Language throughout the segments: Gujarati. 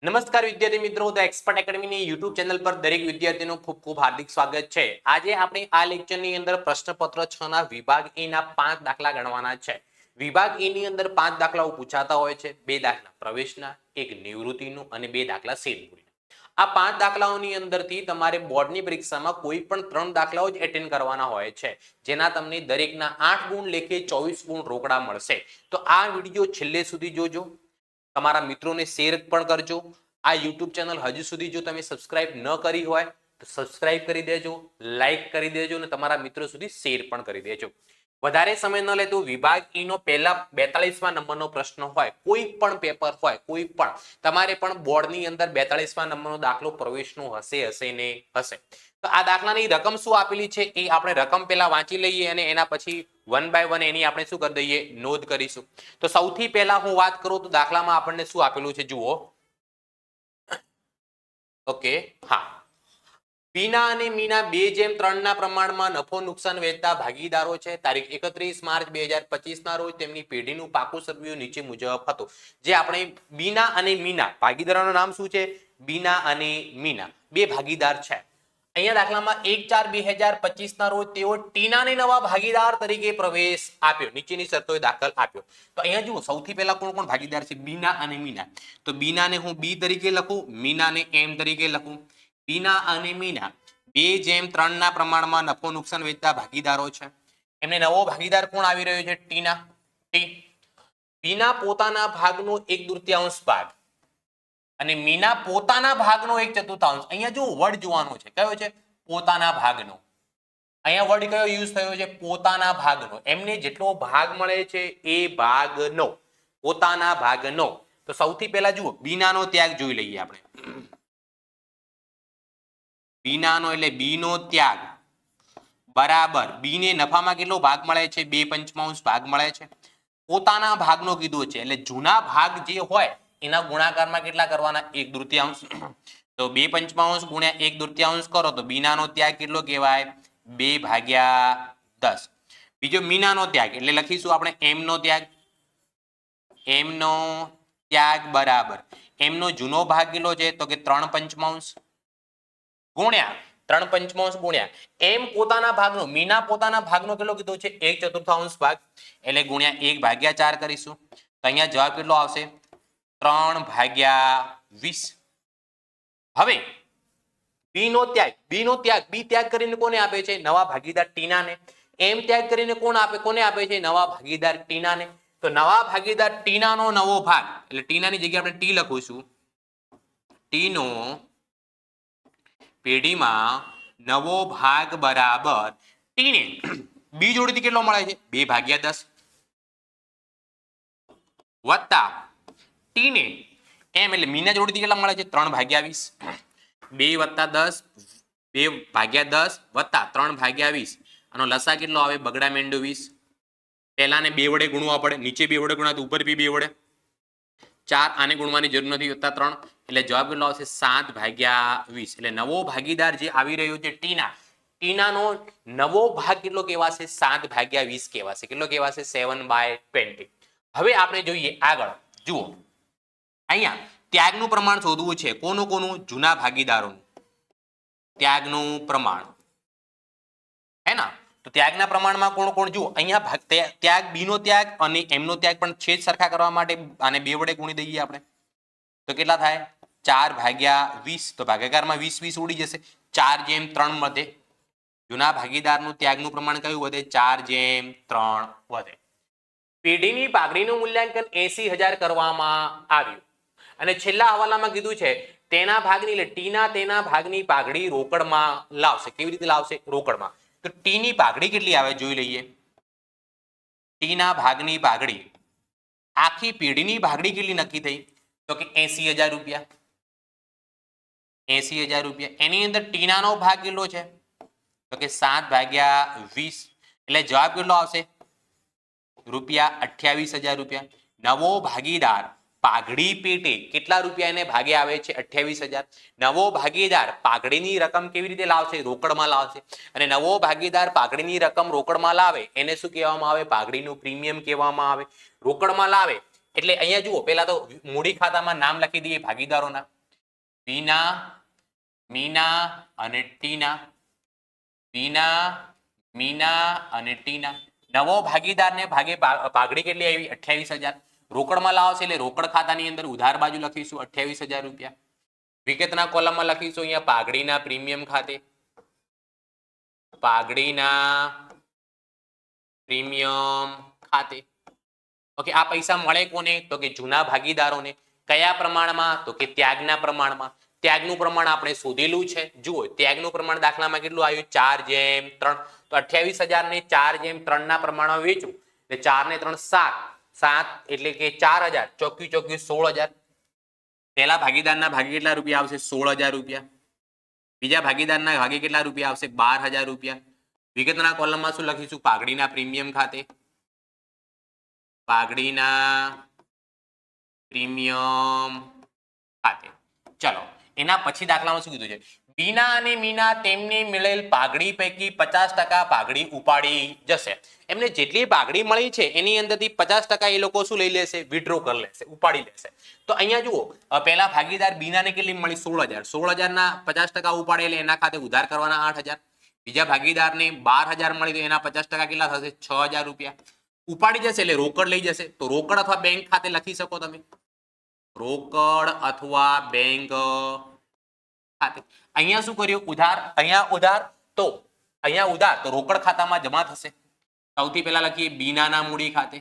નમસ્કાર વિદ્યાર્થી મિત્રો, તો એક્સપર્ટ એકેડમીની યુટ્યુબ ચેનલ પર દરેક વિદ્યાર્થીનું ખૂબ ખૂબ હાર્દિક સ્વાગત છે। આજે આપણે આ લેક્ચરની અંદર પ્રશ્નપત્ર 6 ના વિભાગ એ ના 5 દાખલા ગણવાના છે। વિભાગ એ ની અંદર 5 દાખલાઓ પૂછાતા હોય છે, 2 દાખલા પ્રવેશના, 1 નિવૃત્તિનું અને 2 દાખલા સેલપુરીના। આ 5 દાખલાઓની અંદરથી તમારે બોર્ડની પરીક્ષામાં કોઈ પણ 3 દાખલાઓ જ એટેન્ડ કરવાના હોય છે, જેના તમને દરેકના 8 ગુણ લેખે 24 ગુણ રોકડા મળશે। તો આ વિડિયો છેલ્લે સુધી જોજો, તમારા મિત્રોને શેર પણ કરજો। આ YouTube ચેનલ હજુ સુધી જો તમે સબસ્ક્રાઇબ ન કરી હોય તો સબસ્ક્રાઇબ કરી દેજો, લાઈક કરી દેજો અને તમારા મિત્રો સુધી શેર પણ કરી દેજો। વધારે સમય ન લેતો વિભાગ ઈ નો પહેલા 42મા નંબરનો પ્રશ્ન હોય, કોઈ પણ પેપર હોય, કોઈ પણ તમારે પણ બોર્ડની અંદર 42મા નંબરનો દાખલો પ્રવેશનો હશે ને હશે। તો આ દાખલાની રકમ શું આપેલી છે એ આપણે રકમ પહેલા વાંચી લઈએ અને એના પછી વન બાય વન એની આપણે શું કરી દઈએ, નોંધ કરીશું। તો સૌથી પહેલા હું વાત કરું તો દાખલામાં આપણને શું આપેલું છે જુઓ। ઓકે, હા, પીના અને મીના 2:3 ના પ્રમાણમાં નફો નુકસાન વહેંચતા ભાગીદારો છે। તારીખ 31 માર્ચ 2025 ના રોજ તેમની પેઢીનું પાકું સરવૈયું નીચે મુજબ હતું। જે આપણે બીના અને મીના ભાગીદારોનું નામ શું છે? બીના અને મીના બે ભાગીદાર છે। અહીંયા દાખલામાં 1/4/2025 ના રોજ તેઓ ટીનાને નવા ભાગીદાર તરીકે પ્રવેશ આપ્યો, નીચેની શરતોએ દાખલ આપ્યો। તો અહીંયા જુઓ, સૌથી પહેલા કોણ કોણ ભાગીદાર છે? બીના અને મીના। તો બીનાને હું બી તરીકે લખું, મીનાને એમ તરીકે લખું। બીના અને મીના 2:3 ના પ્રમાણમાં નફો નુકસાન વેચતા ભાગીદારો છે। એમને નવો ભાગીદાર કોણ આવી રહ્યો છે? ટીના, ટી। બીના પોતાના ભાગનો 1/3 ભાગ અને મીના પોતાના ભાગનો 1/4। અહીંયા જો વર્ડ જોવાનો છે, કયો છે? પોતાના ભાગનો। અહીંયા વર્ડ કયો યુઝ થયો છે? પોતાના ભાગનો। એમને જેટલો ભાગ મળે છે એ ભાગનો, પોતાના ભાગનો। તો સૌથી પહેલા જુઓ, બીનાનો ત્યાગ જોઈ લઈએ આપણે। બીનાનો એટલે બીનો ત્યાગ બરાબર બીને નફામાં કેટલો ભાગ મળે છે? 2/5 ભાગ મળે છે। પોતાના ભાગનો કીધું છે એટલે જૂના ભાગ જે હોય એના ગુણાકારમાં કેટલા કરવાના? 1/3। તો 2/5 ગુણ્યા 1/3 કરો તો બીનાનો ત્યાગ કેટલો કહેવાય? 2/10। બીજો મીનાનો ત્યાગ એટલે લખીશું આપણે એમનો ત્યાગ। એમનો ત્યાગ બરાબર એમનો જૂનો ભાગ કેટલો છે? તો કે 3/5 ગુણ્યા 3/5 ગુણ્યા એમ પોતાના ભાગનો, મીના પોતાના ભાગનો કેટલો કીધો છે? 1/4 ભાગ એટલે ગુણ્યા 1/4 કરીશું। તો અહીંયા જવાબ કેટલો આવશે? 3/20। હવે બી નો ત્યાગ બી ત્યાગ કરીને કોને આપે છે? નવા ભાગીદાર ટીનાને। એમ ત્યાગ કરીને કોને આપે છે? નવા ભાગીદાર ટીનાને। તો નવા ભાગીદાર ટીનાનો નવો ભાગ એટલે ટીનાની જગ્યાએ આપણે ટી લખીશું। ટીનો પેઢીમાં નવો ભાગ બરાબર ટીને બી જોડેથી કેટલો મળે છે? 2/10 વત્તા ટીને એમ એટલે મીના જોડેથી કેટલા મળે છે? 3/20। 2 + 10 2/10 વત્તા 3/20 આનો લસા કેટલો આવે? બગડા મેંડો 20। પહેલાને 2 વડે ગુણવા પડે, નીચે 2 વડે ગુણ્યા ઉપર બી 2 વડે 4, આને ગુણવાની જરૂર નથી, વત્તા 3 એટલે જવાબ કેટલો આવશે? 7/20। એટલે નવો ભાગીદાર જે આવી રહ્યો છે ટીના, ટીનાનો નવો ભાગ કેટલો કહેવાશે? 7/20 કહેવાશે। કેટલો કહેવાશે? 7/20। હવે આપણે જોઈએ આગળ, જુઓ અહીંયા ત્યાગનું પ્રમાણ શોધવું છે। કોનું? જૂના ભાગીદારોનું ત્યાગનું પ્રમાણ, હે ના? તો ત્યાગના પ્રમાણમાં કોણ કોણ? જુઓ અહીંયા ત્યાગ બીનો ત્યાગ અને એમનો ત્યાગ પણ છેદ સરખા કરવા માટે આને 2 વડે ગુણી દઈએ આપણે। તો કેટલા થાય? 4/20। તો ભાગાકારમાં 20 ઉડી જશે, 4/3 વધે। જૂના ભાગીદારનું ત્યાગનું પ્રમાણ કયું વધે? 4/3 વધે। પેઢીની પાઘડીનું મૂલ્યાંકન 80,000 કરવામાં આવ્યું અને છેલ્લા હવાલામાં કીધું છે તેના ભાગની એટલે ટીના તેના ભાગની પાઘડી રોકડમાં લાવશે। કેવી રીતે લાવશે? રોકડમાં। તો ટીની પાઘડી કેટલી આવે જોઈ લઈએ। ટીના ભાગની પાઘડી, આખી પેઢીની પાઘડી કેટલી નક્કી થઈ? તો કે 80,000 રૂપિયા। 80,000 રૂપિયા। એની અંદર ટીનાનો ભાગ કેટલો છે? તો કે 7/20 એટલે જવાબ કેટલો આવશે? ₹28,000 રૂપિયા। નવો ભાગીદાર પાઘડી પેટે કેટલા રૂપિયા એને ભાગે આવે છે? 28,000। નવો ભાગીદાર પાઘડીની રકમ કેવી રીતે લાવશે? રોકડમાં લાવશે। અને નવો ભાગીદાર પાઘડીની રકમ રોકડમાં લાવે એને શું કહેવામાં આવે? પાઘડીનું પ્રીમિયમ કહેવામાં આવે। રોકડમાં લાવે એટલે અહીંયા જુઓ પહેલા તો મૂડી ખાતામાં નામ લખી દઈએ ભાગીદારોના, બીના, મીના અને ટીના. બીના, મીના અને ટીના. નવો ભાગીદારને ભાગે પાઘડી કેટલી આવી? 28,000. રોકડમાં લાવશે એટલે રોકડ ખાતાની અંદર ઉધાર બાજુ લખીશું 28,000 રૂપિયા. વિગતના કોલમમાં લખીશું અહીંયા પાઘડીના પ્રીમિયમ ખાતે, પાઘડીના પ્રીમિયમ ખાતે. ઓકે, આ પૈસા મળે કોને? તો કે જૂના ભાગીદારોને. કયા પ્રમાણમાં? તો કે ત્યાગના પ્રમાણમાં. ત્યાગનું પ્રમાણ આપણે શોધેલું છે. જુઓ ત્યાગનું પ્રમાણ દાખલામાં કેટલું આવ્યું? 4:3. તો 28,000 ને 4:3 ના પ્રમાણમાં વેચું એટલે 4 ને 3 7. 7 એટલે કે 4,000. ચોખ્યું 16,000. પહેલા ભાગીદારના ભાગે કેટલા રૂપિયા આવશે? 16,000 રૂપિયા. બીજા ભાગીદારના ભાગે કેટલા રૂપિયા આવશે? 12,000 રૂપિયા. વિગતના કોલમમાં શું લખીશું? પાઘડીના પ્રીમિયમ ખાતે, પાઘડીના પ્રીમિયમ ખાતે. ચલો એના પછી દાખલામાં શું કીધું છે? બીના અને મીના તેમને મળેલ પાઘડી પૈકી 50% પાઘડી ઉપાડી જશે. એમને જેટલી પાઘડી મળી છે એની અંદરથી 50% એ લોકો શું લઈ લેશે? વિડ્રો કરી લેશે, ઉપાડી લેશે. તો અહીંયા જુઓ પહેલા ભાગીદાર બીનાને કેટલી મળી? 16,000. 16,000 ના 50% ઉપાડે એટલે એના ખાતે ઉધાર કરવાના 8,000. બીજા ભાગીદારને 12,000 મળી તો એના 50% કેટલા થશે? 6,000 રૂપિયા. ઉપાડી જશે એટલે રોકડ લઈ જશે. તો રોકડ અથવા બેંક ખાતે લખી શકો તમે, રોકડ અથવા બેંક ખાતે. અહીંયા શું કર્યું? ઉધાર. અહીંયા ઉધાર તો રોકડ ખાતામાં જમા થશે. સૌથી પહેલા લખીએ બીનાના મૂડી ખાતે,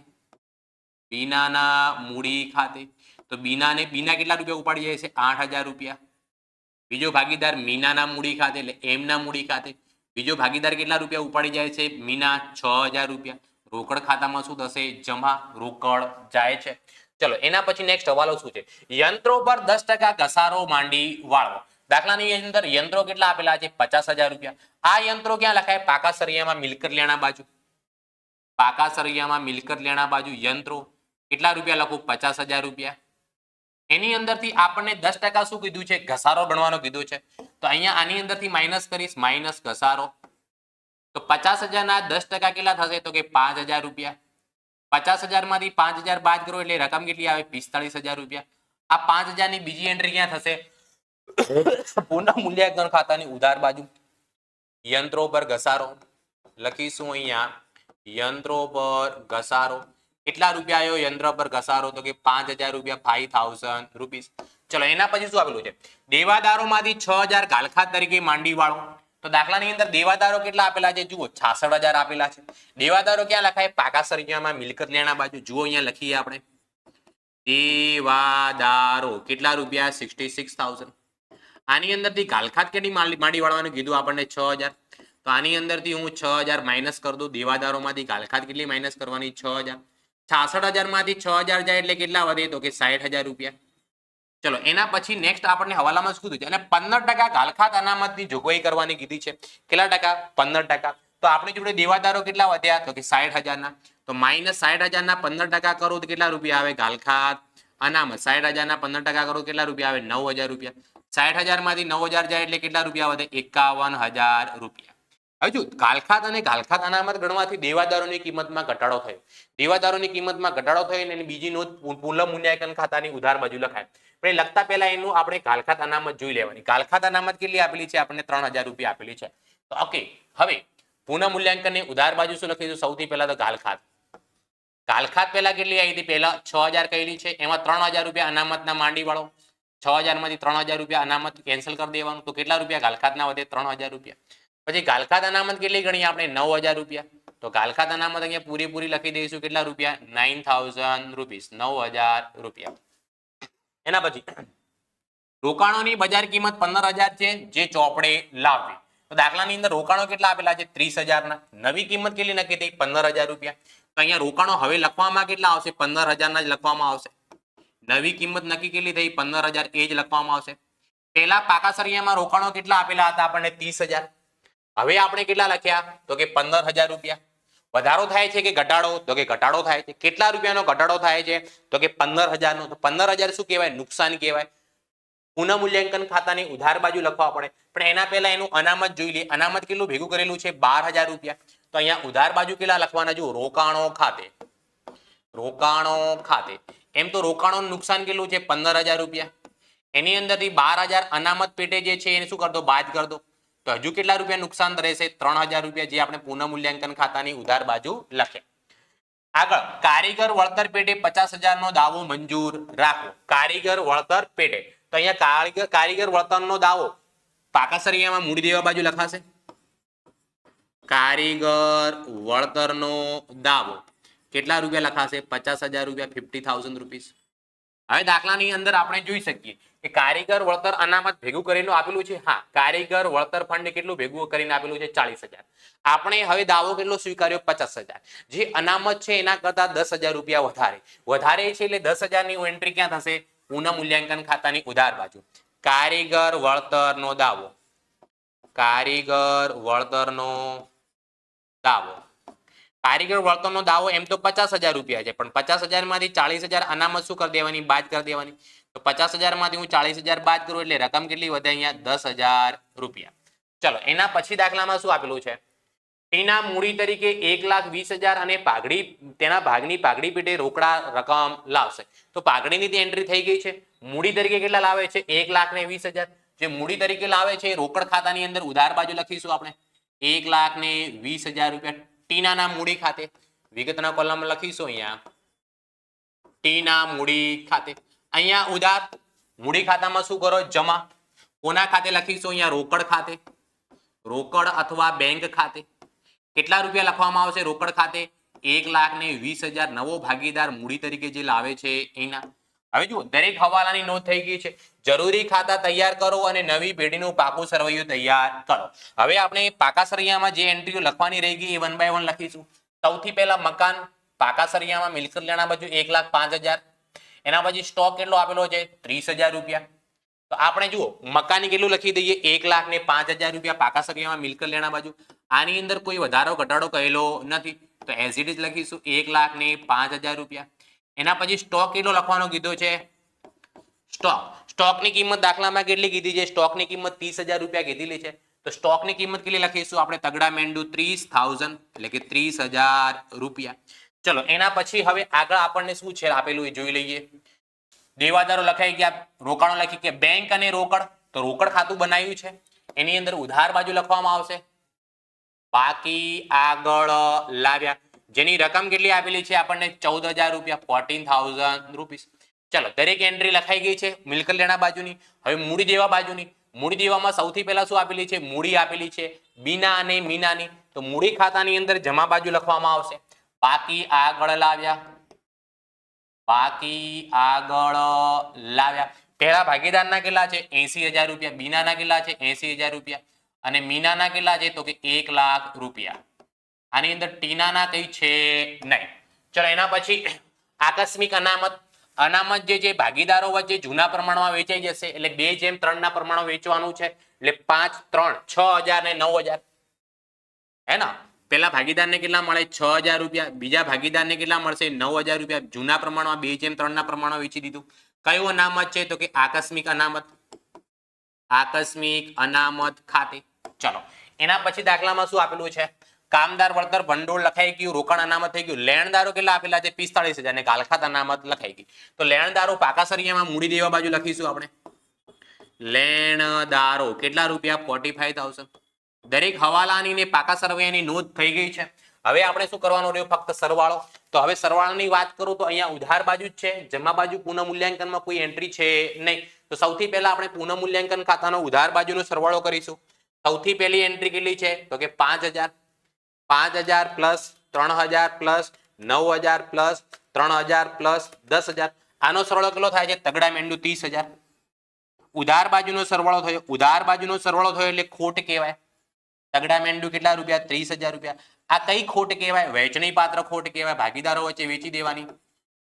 બીનાના મૂડી ખાતે. તો બીના કેટલા રૂપિયા ઉપાડી જાય છે? 8,000 રૂપિયા. બીજો ભાગીદાર મીનાના મૂડી ખાતે એટલે એમના મૂડી ખાતે. બીજો ભાગીદાર કેટલા રૂપિયા ઉપાડી જાય છે? મીના 6,000 રૂપિયા. રોકડ ખાતામાં શું થશે? જમા. રોકડ જાય છે. ચલો એના પછી નેક્સ્ટ હવાલો શું છે? યંત્રો પર 10% ઘસારો માંડી વાળવો. દાખલાની અંદર યંત્રો કેટલા આપેલા છે? 50,000 રૂપિયા. આ યંત્રો ક્યાં લખાય? પાકા સરિયામાં મિલકત લેણા બાજુ, પાકા સરિયામાં મિલકત લેણા બાજુ યંત્રો કેટલા રૂપિયા લખું? 50,000 રૂપિયા. એની અંદરથી આપણને 10% શું કીધું છે? ઘસારો ગણવાનો કીધું છે. તો અહીંયા આની અંદરથી માઇનસ કરીશ, માઇનસ ઘસારો. તો 50,000 ના 10% કેટલા થશે? તો કે 5,000 રૂપિયા. 50,000 માંથી 5,000 બાદ કરો એટલે રકમ કેટલી આવે? 45,000 રૂપિયા. આ 5,000 ની બીજી એન્ટ્રી ક્યાં થશે? પુનઃ મૂલ્યાંકન ખાતાની ઉધાર બાજુ. યંત્રો પર ઘસારો લખીશું અહીંયા, યંત્રો પર ઘસારો. કેટલા રૂપિયા આવ્યો યંત્ર પર ઘસારો? તો કે 5,000 રૂપિયા, 5,000 રૂપીસ. ચલો એના પછી શું આપેલું છે? દેવાદારોમાંથી 6,000 ગાલખાત તરીકે માંડી વાળો. તો દાખલાની અંદર દેવાદારો કેટલા આપેલા છે? જુઓ 66,000 આપેલા છે. દેવાદારો ક્યાં લખાય? પાકા સરિયામાં મિલકત લેણા બાજુ. જુઓ અહીંયા લખીએ આપણે, દેવાદારો કેટલા રૂપિયા? 66,000. આની અંદરથી ગાલખાત કેટલી માંડી વાળવાનું કીધું આપણને? 6,000. તો આની અંદરથી હું 6,000 માઇનસ કરી દઉં. દેવાદારોમાંથી ગાલખાત કેટલી માઇનસ કરવાની? 6,000. 66,000 માંથી 6,000 જાય એટલે કેટલા વધે? તો કે 60,000 રૂપિયા. ચલો એના પછી નેક્સ્ટ આપણને હવાલામાં શું કીધું છે? અને 15% ગાલખાત અનામતની જોગવાઈ કરવાની કીધી છે. કેટલા ટકા? 15%. તો આપણી જોડે દેવાદારો કેટલા વધ્યા? તો કે 60,000 ના. તો માઇનસ 60,000 ના 15% કરો તો કેટલા રૂપિયા આવે? ગાલખાત અનામત 60,000 ના 15% કરો કેટલા રૂપિયા આવે? 9,000 રૂપિયા. 60,000 માંથી 9,000 જાય એટલે કેટલા રૂપિયા વધે? 51,000 રૂપિયા. હવે જો ગાલખાત અને ગાલખાત અનામત ગણવાથી દેવાદારોની કિંમતમાં ઘટાડો થયો. દેવાદારોની કિંમતમાં ઘટાડો થયો અને બીજી નોંધ પુનઃ મૂલ્યાંકન ખાતાની ઉધાર બાજુ લખાય. પણ લખતા પહેલા એનું આપણે ગાલખાત અનામત જોઈ લેવાની. ગાલખાત અનામત કેટલી આપેલી છે? આપણને 3,000 રૂપિયા આપેલી છે. તો ઓકે, હવે પુનઃ મૂલ્યાંકનની ઉધાર બાજુ શું લખીશું? સૌથી પહેલા તો ગાલખાત. ગાલખાત પહેલા કેટલી આવી હતી? પહેલા 6,000 કહેલી છે, એમાં 3,000 રૂપિયા અનામતના માંડી વાળો. 6,000 માંથી 3,000 રૂપિયા અનામત કેન્સલ કરી દેવાનું. તો કેટલા રૂપિયા ગાલખાતના વધે? 3,000 રૂપિયા. પછી ગાલખાત અનામત કેટલી ગણી આપણે? 9,000 રૂપિયા. તો ગાલખાત અનામત અહીંયા પૂરેપૂરી લખી દઈશું. કેટલા રૂપિયા? 9,000 રૂપીસ. 9,000 રૂપિયા. એના પછી રોકાણોની બજાર કિંમત 15,000 છે જે ચોપડે લાવવી. તો દાખલાની અંદર રોકાણો કેટલા આપેલા છે? 30,000 ના. નવી કિંમત કેટલી નક્કી થઈ? 15,000 રૂપિયા. તો અહીંયા રોકાણો હવે લખવામાં કેટલા આવશે? 15,000 ના જ લખવામાં આવશે. નવી કિંમત નક્કી કેટલી થઈ? 15,000 એ જ લખવામાં આવશે. પહેલા પાકા સરિયામાં રોકાણો કેટલા આપેલા હતા? આપણને 30,000. હવે આપણે કેટલા લખ્યા? તો કે 15,000 રૂપિયા. વધારો થાય છે કે ઘટાડો? તો કે ઘટાડો થાય છે. કેટલા રૂપિયાનો ઘટાડો થાય છે? તો કે 15,000 નો. તો 15,000 શું કહેવાય? નુકસાન કહેવાય. પુનઃ મૂલ્યાંકન ખાતાની ઉધાર બાજુ લખવા પડે, પણ એના પહેલા એનું અનામત જોઈ લે. અનામત કેટલું ભેગું કરેલું છે? 12,000 રૂપિયા. તો અહીંયા ઉધાર બાજુ કેટલા લખવાના? જુઓ રોકાણો ખાતે, રોકાણો ખાતે એમ તો રોકાણોનું નુકસાન કેટલું છે 15,000 રૂપિયા. એની અંદરથી 12,000 અનામત પેટે જે છે એને શું કર દો, બાદ કર દો. તો હજુ કેટલા રૂપિયા નુકસાન રહેશે? 3,000 રૂપિયા, જે આપણે પુનઃ મૂલ્યાંકન ખાતાની ઉધાર બાજુ લખે. આગળ કારીગર વળતર પેટે 50,000 નો દાવો મંજૂર રાખવો. કારીગર વળતર પેટે, તો અહીંયા કારીગર વળતરનો દાવો પાકા સરિયામાં મૂડી દેવા બાજુ લખાશે. કારીગર વળતરનો દાવો કેટલા રૂપિયા લખાશે? 50,000 રૂપિયા, 50,000 રૂપીસ. હવે દાખલાની અંદર આપણે જોઈ શકીએ કે કારીગર વળતર અનામત ભેગું કરીને આપેલું છે. હા, કારીગર વળતર ફંડ કેટલું ભેગું કરીને આપેલું છે? 40,000. આપણે હવે દાવો કેટલો સ્વીકાર્યો? 50,000. જે અનામત છે એના કરતા 10,000 રૂપિયા વધારે છે, એટલે 10,000 ની એન્ટ્રી ક્યાં થશે? પુનઃ મૂલ્યાંકન ખાતાની ઉધાર બાજુ. કારીગર વળતરનો દાવો, કારીગર વળતરનો દાવો. કારીગર વળતરનો દાવો એમ તો 50,000 રૂપિયા છે, પણ 50,000 માંથી 40,000 અનામત શું કરી દેવાની? બાદ કરી દેવાની. તો 50,000 માંથી હું 40,000 બાદ કરું એટલે રકમ કેટલી વધે? અહીંયા 10,000 રૂપિયા. ચલો, એના પછી દાખલામાં શું આપેલું છે? ટીના મૂડી તરીકે 1,20,000 અને તેના ભાગની પાઘડી પેટે રોકડા રકમ લાવશે. તો પાઘડીની એન્ટ્રી થઈ ગઈ છે. મૂડી તરીકે કેટલા લાવે છે? 1,20,000. જે મૂડી તરીકે લાવે છે રોકડ ખાતાની અંદર ઉધાર બાજુ લખીશું આપણે 1,20,000 રૂપિયા. ટીના મૂડી ખાતે વિગતના કોલમ લખીશું. અહીંયા ટીના મૂડી ખાતે, અહીંયા ઉધાર મૂડી ખાતામાં શું કરો? જમા. કોના ખાતે લખીશું? અહીંયા રોકડ ખાતે, રોકડ અથવા બેંક ખાતે. કેટલા રૂપિયા લખવામાં આવશે રોકડ ખાતે? 1,20,000. નવો ભાગીદાર મૂડી તરીકે જે લાવે છે એના. હવે જુઓ, દરેક હવાલાની નોંધ થઈ ગઈ છે. જરૂરી ખાતા તૈયાર કરો અને નવી પેઢીનું પાકું સરવૈયું તૈયાર કરો. હવે આપણે પાકા સરૈયામાં જે એન્ટ્રીઓ લખવાની રહી ગઈ એ 1 by 1 લખીશું. સૌથી પહેલા મકાન પાકા સરૈયામાં મિલકત લેણા બાજુ 1,05,000. એના પછી સ્ટોક કેટલો આપેલો છે? 30,000 રૂપિયા. તો આપણે જુઓ મકાની કેટલું લખી દઈએ? 1,05,000 રૂપિયા પાકા સરૈયામાં મિલકત લેણા બાજુ. આની અંદર કોઈ વધારો ઘટાડો કહેલો નથી, તો એઝ ઇટ ઇઝ લખીશું 1,05,000 રૂપિયા. એના પછી સ્ટોક કેટલો લખવાનો કીધો છે? સ્ટોકની કિંમત દાખલામાં કેટલી કીધી છે? સ્ટોકની કિંમત 30,000 રૂપિયા કીધેલી છે. તો સ્ટોકની કિંમત કેટલી લખીશું આપણે? તગડા મેંડુ 30,000, એટલે કે 30,000 રૂપિયા. ચલો, એના પછી હવે આગળ આપણને શું છે આપેલું એ જોઈ લઈએ. દેવાદારો લખાઈ ગયા, રોકાણો લખી કે બેંક અને રોકડ. તો રોકડ ખાતું બનાવ્યું છે, એની અંદર ઉધાર બાજુ લખવામાં આવશે બાકી આગળ લાવ્યા, જેની રકમ કેટલી આપેલી છે આપણને? 14,000 રૂપિયા, 14,000 રૂપીસ. ચલો, દરેક એન્ટ્રી લખાઈ ગઈ છે મિલકત લેણા બાજુની. હવે મૂડી દેવા બાજુની. મૂડી દેવામાં સૌથી પહેલા શું આપેલી છે? મૂડી આપેલી છે બીના અને મીનાની. તો મૂડી ખાતાની અંદર જમા બાજુ લખવામાં આવશે બાકી આગળ લાવ્યા, બાકી આગળ લાવ્યા. પહેલા ભાગીદારના કેટલા છે? 80,000 રૂપિયા. બીનાના કેટલા છે? 80,000 રૂપિયા. અને મીનાના કેટલા છે? તો કે 1,00,000 રૂપિયા. આની અંદર ટીનાના કઈ છે નહીં. ચલો, એના પછી આકસ્મિક અનામત. અનામત જે ભાગીદારો વચ્ચે જૂના પ્રમાણમાં વેચાઈ જશે, એટલે 2:3 ના પ્રમાણમાં વેચવાનું છે. એટલે 5, 3, 6,000 ને 9,000. હે ને? પેલા ભાગીદારને કેટલા મળે? 6,000 રૂપિયા. બીજા ભાગીદારને કેટલા મળશે? 9,000 રૂપિયા. જૂના પ્રમાણમાં 2:3 ના પ્રમાણમાં વેચી દીધું. કયું અનામત છે? તો કે આકસ્મિક અનામત. આકસ્મિક અનામત ખાતે. ચલો, એના પછી દાખલામાં શું આપેલું છે? કામદાર વળતર ભંડોળ લખાઈ ગયું, રોકાણ અનામત થઈ ગયું. લેણદારો કેટલા આપેલા છે? 45,000 ને ગાલખાત અનામત લખાઈ ગઈ. તો લેણદારો પાકા સરિયામાં મૂડી દેવા બાજુ લખીશું આપણે. લેણદારો કેટલા રૂપિયા? 45,000. દરેક હવાલાની ને પાકા સરવૈયાની નોંધ થઈ ગઈ છે. હવે આપણે શું કરવાનું રહ્યું? ફક્ત સરવાળો. તો હવે સરવાળાની વાત કરું તો અહીંયા ઉધાર બાજુ જ છે, જમા બાજુ પુનઃ મૂલ્યાંકનમાં કોઈ એન્ટ્રી છે નહીં. તો સૌથી પહેલા આપણે પુનઃ મૂલ્યાંકન ખાતાનો ઉધાર બાજુનો સરવાળો કરીશું. સૌથી પહેલી એન્ટ્રી કેટલી છે? તો કે 5,000. 5,000 પ્લસ 3,000 પ્લસ 9,000 પ્લસ 3,000 પ્લસ 10,000. આનો સરવાળો કેટલો થાય છે? તગડા મેંડુ 30,000. ઉધાર બાજુનો સરવાળો થયો. ઉધાર બાજુનો સરવાળો થયો એટલે ખોટ કહેવાય. તગડા મેંડુ કેટલા રૂપિયા? 30,000 રૂપિયા. આ કઈ ખોટ કહેવાય? વહેંચણી પાત્ર ખોટ કહેવાય. ભાગીદારો વચ્ચે વેચી દેવાની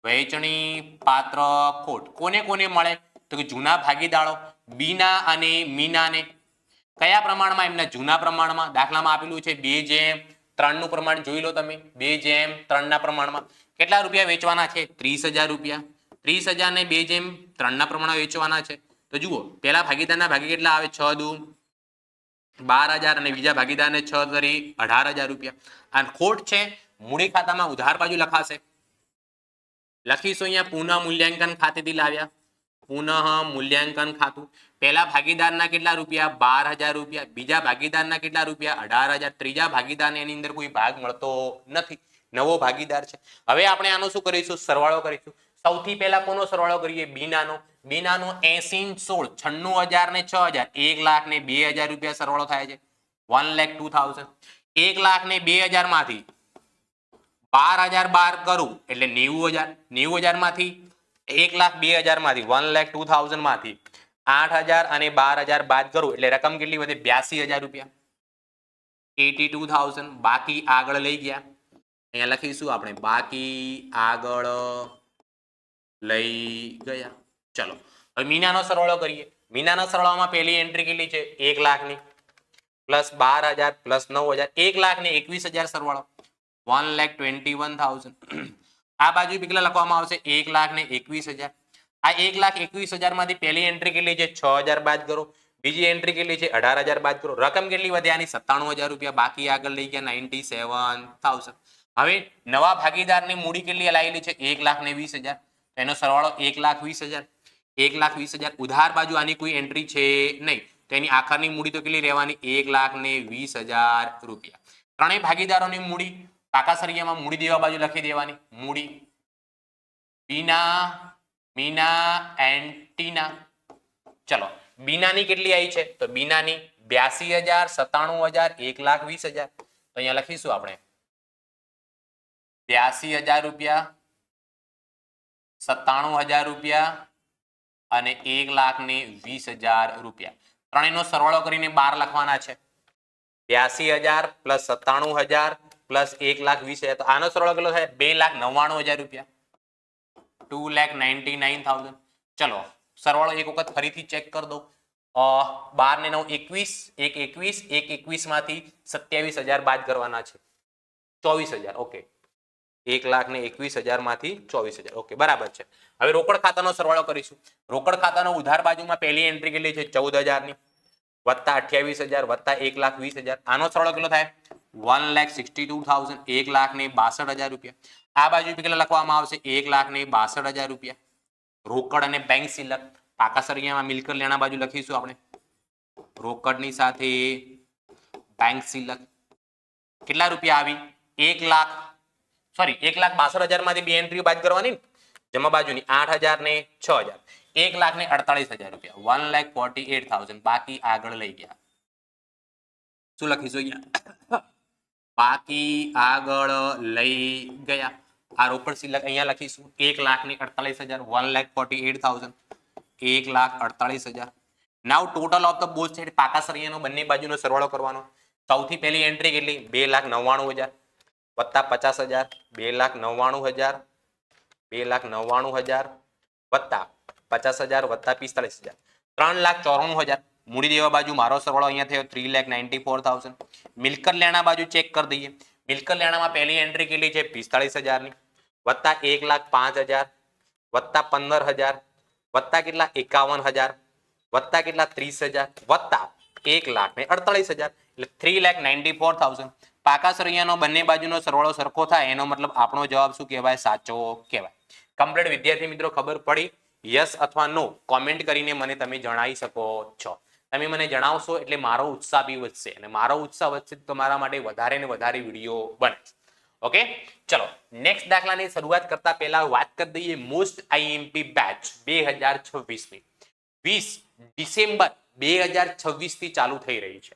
વહેંચણી પાત્ર ખોટ. કોને કોને મળે? તો કે જૂના ભાગીદારો બીના અને મીનાને. કયા પ્રમાણમાં? એમના જૂના પ્રમાણમાં. દાખલામાં આપેલું છે 2:3 નું પ્રમાણ જોઈ લો તમે. 2:3 ના પ્રમાણમાં કેટલા રૂપિયા વેચવાના છે? 30,000 રૂપિયા. 30,000 ને 2:3 ના પ્રમાણમાં વેચવાના છે. તો જુઓ, પહેલા ભાગીદારના ભાગે કેટલા આવે? 6 × 2 = 12,000 અને બીજા ભાગીદારને 6 × 3 = 18,000 રૂપિયા. આ ખોટ છે મૂડી ખાતામાં ઉધાર બાજુ લખાશે. લખીશું અહીંયા પુનઃ મૂલ્યાંકન ખાતેથી લાવ્યા, પુનઃ મૂલ્યાંકન ખાતું. પહેલા ભાગીદારના કેટલા રૂપિયા? 12,000 રૂપિયા. બીજા ભાગીદારના કેટલા રૂપિયા? 18,000. ત્રીજા ભાગીદારને એની અંદર કોઈ ભાગ મળતો નથી, નવો ભાગીદાર છે. હવે આપણે આનો શું કરીશું? સરવાળો કરીશું. સૌથી પહેલા કોનો સરવાળો કરીએ? બીનાનો. બીનાનો 80 16 96,000 ને 6,000 1,02,000 રૂપિયા સરવાળો થાય છે. 1,02,000. 1,02,000 માંથી 12,000 બાર કરું એટલે 90,000. 90,000 માંથી 1,02,000 માંથી 1,02,000 માંથી 8,000 અને 12,000 બાદ કરું એટલે રકમ કેટલી વધે? 82,000 રૂપિયા. 82,000. બાકી આગળ લઈ ગયા, અહીંયા લખીશું આપણે બાકી આગળ લઈ ગયા. ચલો હવે મીનાનો સરવાળો કરીએ. મીનાના સરવાળામાં પહેલી એન્ટ્રી કેટલી છે? 1,00,000 ની પ્લસ 12,000 પ્લસ 9,000 1,00,000 ને 21,000 સરવાળો 1,21,000. આ બાજુ કેટલા લખવામાં આવશે? 1,00,000 ને 21,000. આ 1,21,000 માંથી પહેલી એન્ટ્રી કેટલી છે? 6,000 બાદ કરો. બીજી એન્ટ્રી કેટલી છે? 18,000 બાદ કરો. રકમ કેટલી વધે આની? 97,000 રૂપિયા. બાકી આગળ લઈ ગયા 97,000. હવે નવા ભાગીદારની મૂડી કેટલી લાવેલી છે? 1,20,000. એનો સરવાળો 1,20,000. 1,20,000. ઉધાર બાજુ આની કોઈ એન્ટ્રી છે નહીં, તો એની આખરની મૂડી તો કેટલી રહેવાની? 1,20,000 રૂપિયા. ત્રણેય ભાગીદારોની મૂડી પાકા સરિયામાં મૂડી દેવા બાજુ લખી દેવાની. મૂડી બીના, મીના એન્ડ ટીના. ચલો બીનાની કેટલી આવી છે? તો બીનાની 82,000 97,000 1,20,000. તો અહીંયા લખીશું આપણે 82,000 રૂપિયા, 97,000 રૂપિયા અને 1,20,000 રૂપિયા. ત્રણેયનો સરવાળો કરીને 12 લખવાના છે. 82,000 પ્લસ 97,000 પ્લસ 1,20,000. તો આનો સરવાળો કેટલો થાય? 2,99,000 રૂપિયા. 2,99,000. ચલો સરવાળો એક વખત ફરીથી ચેક કરી દો. 12 ને 9 21, 1 21, 1 21 માંથી 27,000 બાદ કરવાના છે. 24,000. ઓકે, 1,21,000 માંથી 24,000. ઓકે, બરાબર છે. હવે રોકડ ખાતાનો સરવાળો કરીશું. રોકડ ખાતાનો ઉધાર બાજુમાં પહેલી એન્ટ્રી કેટલી છે? 14,000 ની વત્તા 28,000 વત્તા 1,20,000. આનો સરવાળો કેટલો થાય? 1,62,000. 1,62,000 રૂપિયા. આ બાજુ કેટલા લખવામાં આવશે? 1,62,000 રૂપિયા. રોકડ અને બેંક સિલક પાકા સરિયામાં મિલકત લેણા બાજુ લખીશું આપણે. રોકડની સાથે બેંક સિલક કેટલા રૂપિયા આવી? 1,62,000 માંથી બે એન્ટ્રીઓ બાદ કરવાની. જમા બાજુની 8,000 ને 6,000 1,48,000 રૂપિયા. 1,48,000. બાકી આગળ લઈ ગયા. શું લખીશું અહીંયા? બાકી આગળ લઈ ગયા. આ રોકડ સિલક અહીંયા લખીશું 1,48,000. 1,48,000. 1,48,000. Now total of the both side પાકા સરિયાનો બંને બાજુનો સરવાળો કરવાનો. સૌથી પહેલી એન્ટ્રી કેટલી? 2,99,000 વત્તા 50,000 2,99,000 2,99,000 વત્તા 50,000 વત્તા 45,000 3,94,000. મૂડી દેવા બાજુ મારો સરવાળો અહીંયા થયો 3,94,000. મિલકત લેણા બાજુ ચેક કરી દઈએ. મિલકત લેણામાં પહેલી એન્ટ્રી કેટલી છે? 45,000 ની વત્તા 1,05,000 વત્તા 15,000 વત્તા કેટલા? 51,000 વત્તા કેટલા? 30,000 વત્તા 1,48,000 એટલે 3,94,000. પાકા સરિયાનો બંને બાજુનો સરવાળો સરખો થાય એનો મતલબ આપણો જવાબ શું કહેવાય? સાચો કહેવાય. કમ્પ્લીટ વિદ્યાર્થી મિત્રો ખબર પડી? યસ અથવા નો કોમેન્ટ કરીને મને તમે જણાવી શકો છો. તમે મને જણાવશો એટલે મારો ઉત્સાહ બી વધશે, અને મારો ઉત્સાહ વધશે તો તમારા માટે વધારે ને વધારે વિડીયો બને. ઓકે, ચલો નેક્સ્ટ દાખલાની શરૂઆત કરતા પહેલા વાત કરી દઈએ મોસ્ટ આઈએમપી બેચ 2026 ની 20 ડિસેમ્બર 2026 થી ચાલુ થઈ રહી છે.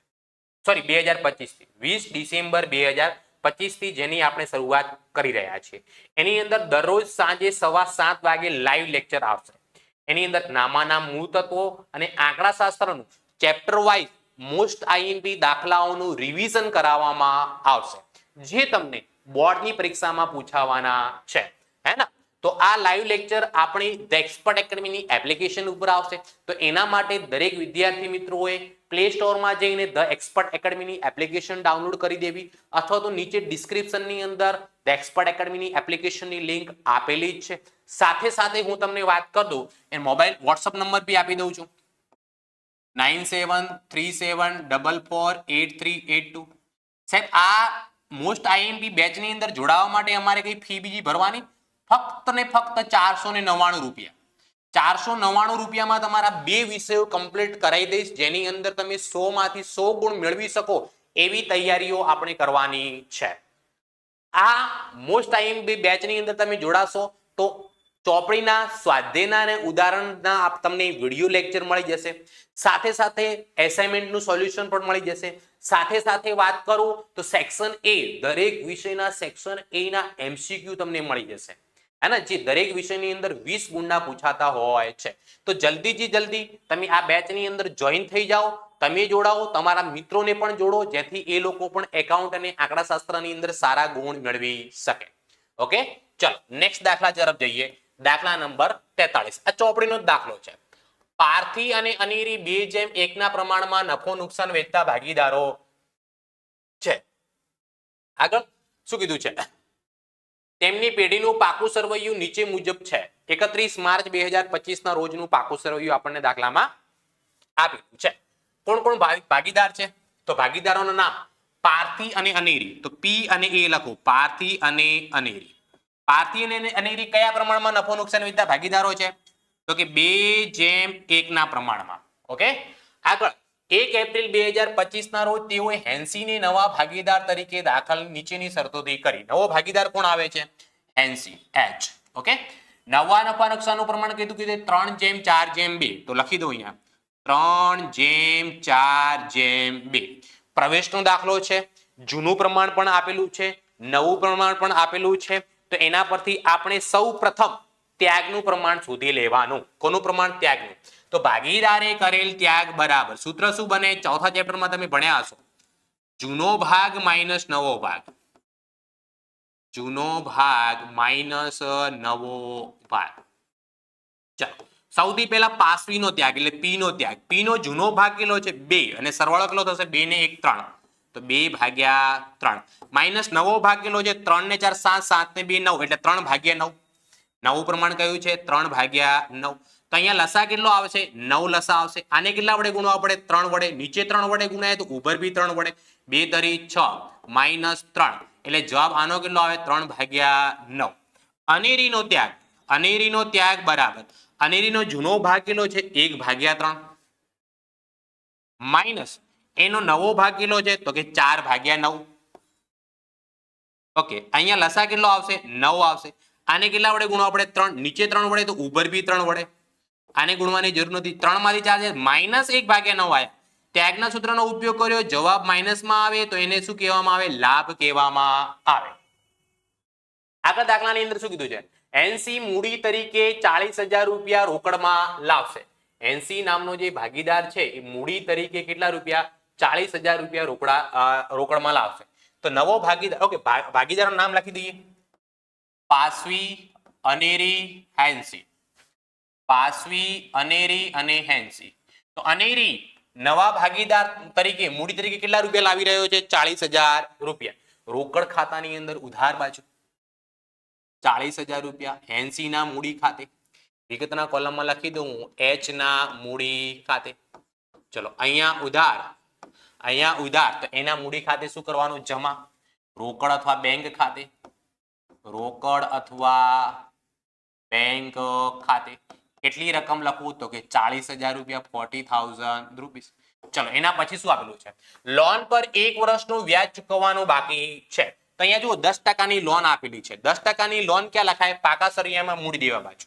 સોરી 2025 થી 20 ડિસેમ્બર 2025 થી જેની આપણે શરૂઆત કરી રહ્યા છીએ. એની અંદર દરરોજ સાંજે 7:15 વાગે લાઈવ લેક્ચર આવશે. એની અંદર નામાના મૂળ તત્વો અને આંકડાશાસ્ત્રનું ચેપ્ટર વાઇઝ મોસ્ટ આઈએમપી દાખલાઓનું રિવિઝન કરાવવામાં આવશે, જે તમને બોર્ડની પરીક્ષામાં પૂછાવાના છે. હે ને? તો આ લાઈવ લેક્ચર આપણી ધ એક્સપર્ટ એકેડમીની એપ્લિકેશન ઉપર આવશે. તો એના માટે દરેક વિદ્યાર્થી મિત્રોએ પ્લે સ્ટોરમાં જઈને ધ એક્સપર્ટ એકેડમીની એપ્લિકેશન ડાઉનલોડ કરી દેવી, અથવા તો નીચે ડિસ્ક્રિપ્શનની અંદર ધ એક્સપર્ટ એકેડમીની એપ્લિકેશનની લિંક આપેલી જ છે. સાથે સાથે હું તમને વાત કરી દઉં, એ મોબાઈલ વોટ્સઅપ નંબર બી આપી દઉં છું 9737448382. સાહેબ આ મોસ્ટ આઈએમપી બેચની અંદર જોડાવા માટે અમારે કઈ ફી બીજી ભરવાની ફક્ત ને ફક્ત 499 રૂપિયા. 499 રૂપિયામાં તમારા બે વિષયો કમ્પ્લીટ કરાવી દઈશ, જેની અંદર તમે 100 માંથી 100 ગુણ મેળવી શકો એવી તૈયારીઓ આપણે કરવાની છે. આ મોસ્ટ આઈએમપી બેચની અંદર તમે જોડાશો તો ચોપડીના સ્વાધ્યાયના અને ઉદાહરણના તમને વિડિયો લેક્ચર મળી જશે, સાથે સાથે એસાઇનમેન્ટનું સોલ્યુશન પણ મળી જશે. સાથે સાથે વાત કરું તો સેક્શન એ, દરેક વિષયના સેક્શન એ ના એમસીક્યુ તમને મળી જશે, હે ને, જે દરેક વિષયની અંદર 20 ગુણના પૂછાતા હોય છે. તો જલ્દીથી જલ્દી તમે આ બેચની અંદર જોઈન થઈ જાઓ, તમે જોડાઓ, તમારા મિત્રોને પણ જોડો, જેથી એ લોકો પણ એકાઉન્ટ અને આંકડાશાસ્ત્રની અંદર સારા ગુણ મેળવી શકે. ઓકે, ચલો નેક્સ્ટ દાખલા તરફ જઈએ. દાખલા નંબર 43. આ ચોપડીનો જ દાખલો છે. પારથી અને અનેરી 2:1 ના પ્રમાણમાં નફો નુકસાન વેચતા ભાગીદારો છે. આગળ શું કીધું છે? તેમની પેઢીનું પાકું સરવૈયું નીચે મુજબ છે. 31 માર્ચ 2025 ના રોજનું પાકું સરવૈયું આપણને દાખલામાં આપેલું છે. કોણ કોણ ભાગીદાર છે? તો ભાગીદારોના નામ પારથી અને અનેરી. તો પી અને એ લખો, પારથી અને અનેરી. પારથી અને અનેરી કયા પ્રમાણમાં નફો નુકસાન વેચતા ભાગીદારો છે? તો કે 2:1 ના પ્રમાણમાં. ઓકે, આગળ 1 એપ્રિલ 2025 ના રોજ તેઓએ હેન્સીને નવા ભાગીદાર તરીકે દાખલ નીચેની શરતોથી કરી. નવો ભાગીદાર કોણ આવે છે? Hansie, H. ઓકે, નવા નફા નુકસાનનું પ્રમાણ કીધું કે 3:4:2. તો લખી દો અહીંયા 3:4:2. પ્રવેશનો દાખલો છે, જૂનું પ્રમાણ પણ આપેલું છે, નવું પ્રમાણ પણ આપેલું છે. તો એના પરથી આપણે સૌ પ્રથમ ત્યાગનું પ્રમાણ શોધી લેવાનું. કોનું પ્રમાણ? ત્યાગનું. તો ભાગીદારે કરેલ ત્યાગ બરાબર સૂત્ર શું બને? ચોથા ચેપ્ટરમાં તમે ભણ્યા હશો, જૂનો ભાગ માઇનસ નવો ભાગ. જૂનો ભાગ માઇનસ નવો ભાગ. ચાલો સૌથી પહેલા પાસવીનો ત્યાગ એટલે પી નો ત્યાગ. પી નો જૂનો ભાગ કેટલો છે? 2 અને સરવાળો કેટલો થશે? 2 ને 1 3. તો 2/3 માઇનસ નવો ભાગ કેટલો છે? 3 ને 4 7, 7 ને 2 9 એટલે 3/9. નવું પ્રમાણ કયું છે? 3/9. તો અહીંયા લસા કેટલો આવશે? 9 લસા આવશે. આને કેટલા વડે ગુણવા પડે? 3 વડે. નીચે 3 વડે ગુણાય તો ઉપર બી 3 વડે. 2 તરી 6 માઇનસ 3 એટલે જવાબ આનો કેટલો આવે? 3/9. અનેરીનો ત્યાગ. અનેરીનો ત્યાગ બરાબર અનેરીનો જૂનો ભાગ કેટલો છે? 1/3 માઇનસ એનો નવો ભાગ કેટલો છે? તો કે 4/9. ઓકે, અહીંયા લસા કેટલો આવશે? 9 આવશે. આને કેટલા વડે ગુણવા પડે? 3. નીચે 3 વડે તો ઉપર બી 3 વડે. આને ગુણવાની જરૂર નથી. 3 માંથી 4 છે માઇનસ 1/9 આવ્યા. ત્યાગના સૂત્રનો ઉપયોગ કર્યો, જવાબ માઇનસમાં આવે તો એને શું કહેવામાં આવે? લાભ કહેવામાં આવે. આગળ દાખલાની અંદર શું કીધું છે? એનસી મૂડી તરીકે 40,000 રૂપિયા રોકડમાં લાવશે. એનસી નામનો જે ભાગીદાર છે એ મૂડી તરીકે કેટલા રૂપિયા? 40,000 રૂપિયા રોકડમાં લાવશે. તો નવો ભાગીદાર, ઓકે, ભાગીદારનું નામ લખી દઈએ, પાસવી, અનેરી, હેન્સી. પાસવી, અનેરી અને હેન્સી. તો અનેરી નવા ભાગીદાર તરીકે મૂડી તરીકે કેટલા રૂપિયા લાવી રહ્યો છે? 40,000 રૂપિયા. રોકડ ખાતાની અંદર ઉધાર બાજુ 40,000 રૂપિયા. હેન્સી ના મૂડી ખાતે વિગતના કોલમમાં લખી દઉં, એચ ના મૂડી ખાતે. ચલો અહીંયા ઉધાર તો એના મૂડી ખાતે શું કરવાનું? જમા. રોકડ અથવા બેંક ખાતે. રોકડ અથવા બેંક ખાતે. કેટલી રકમ લખવું? તો કે 40,000 રૂપિયા, 40,000 રૂપીસ. ચલો એના પછી શું આપેલું છે? લોન પર 1 વર્ષનું વ્યાજ ચૂકવવાનું બાકી છે. તો અહીંયા જુઓ 10% લોન આપેલી છે. 10% લોન ક્યાં લખાય? પાકા સરિયામાં મૂડી દેવા બાજુ.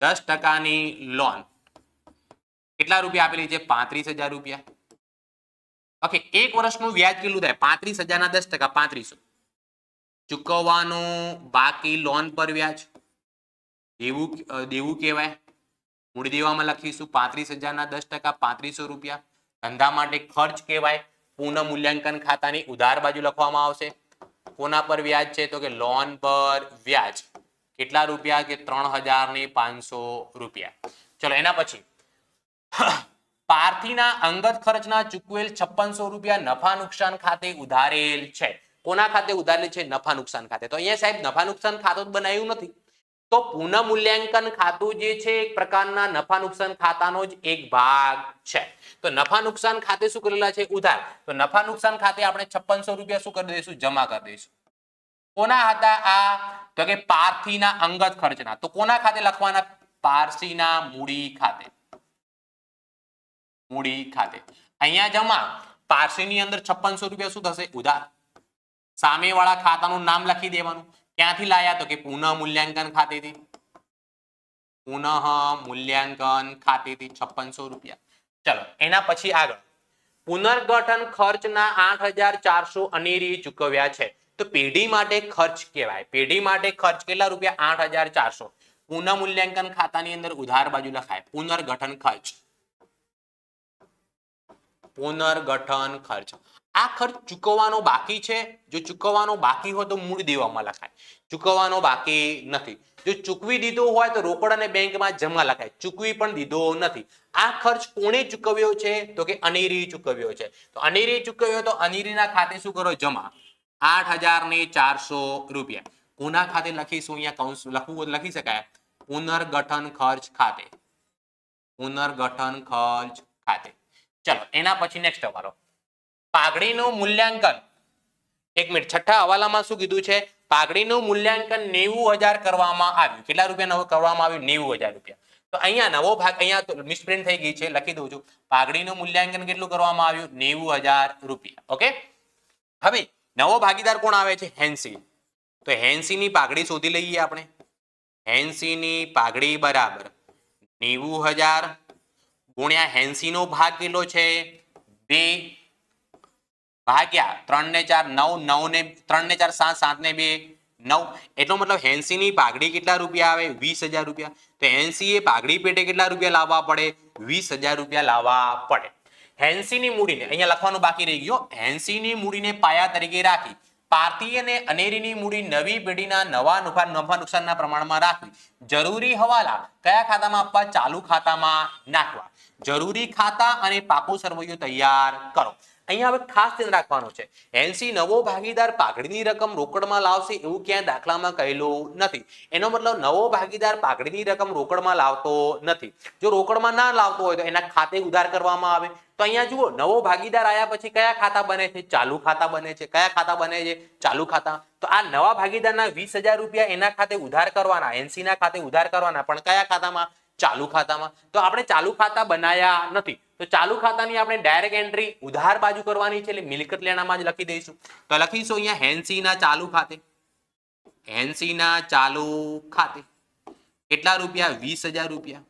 10% લોન કેટલા રૂપિયા આપેલી છે? 35,000 રૂપિયા. ઓકે, 1 વર્ષનું વ્યાજ કેટલું થાય? 35,000 ના 10% 3500. ચૂકવવાનું બાકી લોન પર વ્યાજ દેવું કહેવાય. મૂડી દેવામાં લખીશું 35,000 ના 10% 3500 રૂપિયા. ધંધા માટે ખર્ચ કહેવાય. પુનઃ મૂલ્યાંકન ખાતાની ઉધાર બાજુ લખવામાં આવશે. કોના પર વ્યાજ છે? તો કે લોન પર વ્યાજ. કેટલા રૂપિયા? કે 3,500 રૂપિયા. ચલો એના પછી પારથીના અંગત ખર્ચના ચૂકવેલ 5600 રૂપિયા નફા નુકસાન ખાતે ઉધારેલ છે. કોના ખાતે ઉધારેલ છે? નફા નુકસાન ખાતે. તો અહીંયા સાહેબ નફા નુકસાન ખાતું જ બનાવ્યું નથી, તો પુનઃ મૂલ્યાંકન ખાતું જે છે એક પ્રકારના નફા નુકસાન ખાતાનો જ એક ભાગ છે. તો નફા નુકસાન ખાતે શું કરેલા છે? ઉધાર. તો નફા નુકસાન ખાતે આપણે 5600 રૂપિયા શું કરી દઈશું? જમા કરી દઈશું. કોના હતા આ? તો કે પારસીના અંગત ખર્ચના. તો કોના ખાતે લખવાના? પારસીના મૂડી ખાતે. મૂડી ખાતે. અહીંયા જમા પારસીની અંદર 5600 રૂપિયા શું થશે? ઉધાર. સામેવાળા ખાતાનું નામ લખી દેવાનું. ક્યાંથી લાયા? તો કે પુનઃ મૂલ્યાંકન ખાતેથી. પુનઃ મૂલ્યાંકન ખાતેથી 5600 રૂપિયા. ચલો એના પછી આગળ પુનર્ગઠન ખર્ચના 8400 અનેરી ચૂકવ્યા છે. તો પેઢી માટે ખર્ચ કહેવાય. પેઢી માટે ખર્ચ કેટલા રૂપિયા? 8400. પુનઃ મૂલ્યાંકન ખાતાની અંદર ઉધાર બાજુ લખાય પુનર્ગઠન ખર્ચ. પુનર્ગઠન ખર્ચ. આ ખર્ચ ચૂકવવાનો બાકી છે. જો ચૂકવવાનો બાકી હોય તો મૂળ દેવામાં લખાય. ચૂકવવાનો બાકી નથી. જો ચૂકવી દીધો હોય તો રોકડ અને બેંકમાં જમા લખાય. ચૂકવી પણ દીધો નથી. આ ખર્ચ કોણે ચૂકવ્યો છે? તો કે અનેરી ચૂકવ્યો છે. તો અનેરી ચૂકવ્યો તો અનેરીના ખાતે શું કરો? જમા 8400 રૂપિયા. કોના ખાતે લખીશું? અહીંયા કૌંસ લખવું લખી શકાય પુનર્ગઠન ખર્ચ ખાતે. પુનર્ગઠન ખર્ચ ખાતે. ચલો એના પછી નેક્સ્ટ કરો પાઘડીનું મૂલ્યાંકન. એક મિનિટ, છઠ્ઠા હવાલામાં શું કીધું છે? પાઘડીનું મૂલ્યાંકન 90000 કરવામાં આવ્યું. કેટલા રૂપિયા કરવામાં આવ્યું? 90000 રૂપિયા. તો અહીંયા નવો ભાગ અહીંયા મિસપ્રિન્ટ થઈ ગઈ છે, લખી દઉં છું. પાઘડીનું મૂલ્યાંકન કેટલું કરવામાં આવ્યું? 90000 રૂપિયા. ઓકે. હવે નવો ભાગીદાર કોણ આવે છે? હેન્સી. તો હેન્સી ની પાઘડી શોધી લઈએ આપણે. હેન્સી ની પાઘડી બરાબર 90000 ગુણ્યા હેન્સી નો ભાગ કેટલો છે? 2 ભાગ્યા 3 ને 4 9 9 ને 3 ને 4 7 7 ને 2 9. એટલો મતલબ હેન્સી ની પાઘડી કેટલા રૂપિયા આવે? 20000 રૂપિયા. તો હેન્સી એ પાઘડી પેટે કેટલા રૂપિયા લાવવા પડે? 20000 રૂપિયા લાવવા પડે. હેન્સી ની મૂડીને અહીંયા લખવાનું બાકી રહી ગયો. હેન્સી ની મૂડીને પાયા તરીકે રાખી પારતી અને અનેરીની મૂડી નવી પેઢીના નવા નફા નુકસાનના પ્રમાણમાં રાખવી. જરૂરી હવાલા કયા ખાતામાં આપવા? ચાલુ ખાતામાં નાખવા. જરૂરી ખાતા અને પાકું સરવૈયું તૈયાર કરો. અહીંયા હવે ખાસ ધ્યાન રાખવાનું છે. હેન્સી નવો ભાગીદાર પાઘડીની રકમ રોકડમાં લાવશે એવું ક્યાંય દાખલામાં કહેલું નથી. એનો મતલબ નવો ભાગીદાર પાઘડીની રકમ રોકડમાં લાવતો નથી. જો રોકડમાં ના લાવતો હોય તો એના ખાતે ઉધાર કરવામાં આવે. તો અહીંયા જુઓ નવો ભાગીદાર આયા પછી કયા ખાતા બને છે? ચાલુ ખાતા બને છે. કયા ખાતા બને છે? ચાલુ ખાતા. તો આ નવા ભાગીદારના 20000 રૂપિયા એના ખાતે ઉધાર કરવાના, હેન્સીના ખાતે ઉધાર કરવાના, પણ કયા ખાતામાં? ચાલુ ખાતામાં. તો આપણે ચાલુ ખાતા બનાયા નથી. તો ચાલુ ખાતાની આપણે ડાયરેક્ટ એન્ટ્રી ઉધાર બાજુ કરવાની છે, એટલે મિલકત લેણામાં જ લખી દઈશું. તો લખીશું અહીંયા હેન્સીના ચાલુ ખાતે. હેન્સીના ચાલુ ખાતે કેટલા રૂપિયા? 20000 રૂપિયા.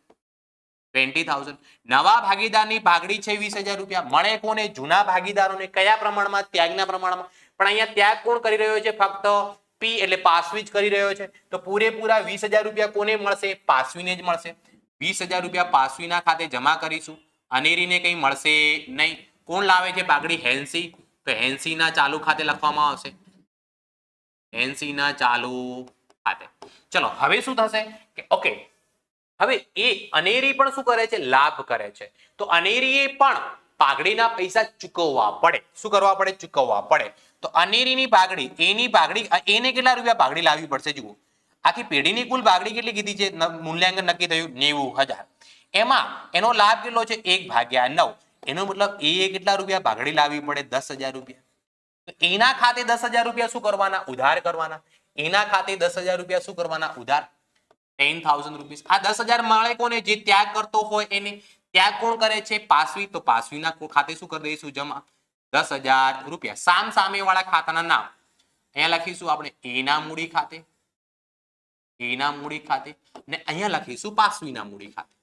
20000. નવા ભાગીદારની પાઘડી છે 20000 રૂપિયા. મળે કોને? જૂના ભાગીદારોને. કયા પ્રમાણમાં? ત્યાગના પ્રમાણમાં. પણ અહીંયા ત્યાગ કોણ કરી રહ્યો છે? ફક્ત પી એટલે પાસવી જ કરી રહ્યો છે. તો પૂરેપૂરા 20000 રૂપિયા કોને મળશે? પાસવીને જ મળશે. 20000 રૂપિયા પાસવીના ખાતે જમા કરીશું. અનેરીને કંઈ મળશે નહીં. કોણ લાવે છે પાઘડી? હેન્સી. તો હેન્સીના ચાલુ ખાતે લખવામાં આવશે. હેન્સીના ચાલુ ખાતે. ચલો હવે શું થશે કે ઓકે હવે એ અનેરી પણ શું કરે છે? લાભ કરે છે. તો અનેરીએ પણ પાઘડીના પૈસા ચૂકવવા પડે. શું કરવા પડે? ચૂકવવા પડે. તો અનેરીની પાઘડી, એની પાઘડી, એને કેટલા રૂપિયા પાઘડી લાવવી પડશે? જુઓ આખી પેઢીની કુલ પાઘડી કેટલી કીધી છે? મૂલ્યાંકન નક્કી થયું 90000. એમાં એનો લાભ કેટલો છે? 1/9. એનો મતલબ એ કેટલા રૂપિયા પાઘડી લાવવી પડે? 10000 રૂપિયા. તો એના ખાતે 10000 રૂપિયા શું કરવાના? ઉધાર કરવાના. એના ખાતે 10000 રૂપિયા શું કરવાના? ઉધાર. 10000 રૂપીસ. આ 10000 મળે કોને? જે ત્યાગ કરતો હોય એને. ત્યાગ કોણ કરે છે? પાસવી. તો પાસવીના ખાતે શું કરી દઈશું? જમા 10000 રૂપિયા. સામે વાળા ખાતાના નામ અહીંયા લખીશું આપણે એના મૂડી ખાતે. એના મૂડી ખાતે. ને અહીંયા લખીશું પાસવીના મૂડી ખાતે.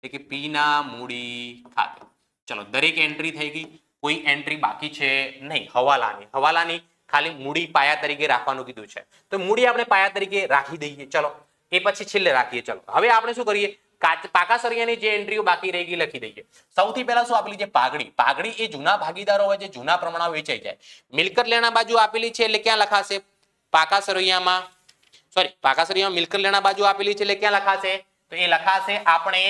એટલે કે પી ના મૂડી ખાતે. ચલો દરેક એન્ટ્રી થઈ ગઈ. કોઈ એન્ટ્રી બાકી છે નહીં. હવાલાની ખાલી મૂડી પાયા તરીકે રાખવાનું કીધું છે. તો મૂડી આપણે પાયા તરીકે રાખી દઈએ. ચલો એ પછી છેલ્લે રાખીએ. ચલો હવે આપણે શું કરીએ? પાકા સરિયાની જે એન્ટ્રીઓ બાકી રહી ગઈ લખી દઈએ. સૌથી પહેલા શું આપેલી છે? પાઘડી. પાઘડી એ જૂના ભાગીદારો હોય છે, જૂના પ્રમાણમાં વેચાઈ જાય. મિલકત લેણા બાજુ આપેલી છે એટલે ક્યાં લખાશે? પાકા સરિયામાં. સોરી, પાકા સરિયામાં મિલકત લેણા બાજુ આપેલી છે એટલે ક્યાં લખાશે? તો એ લખાશે આપણે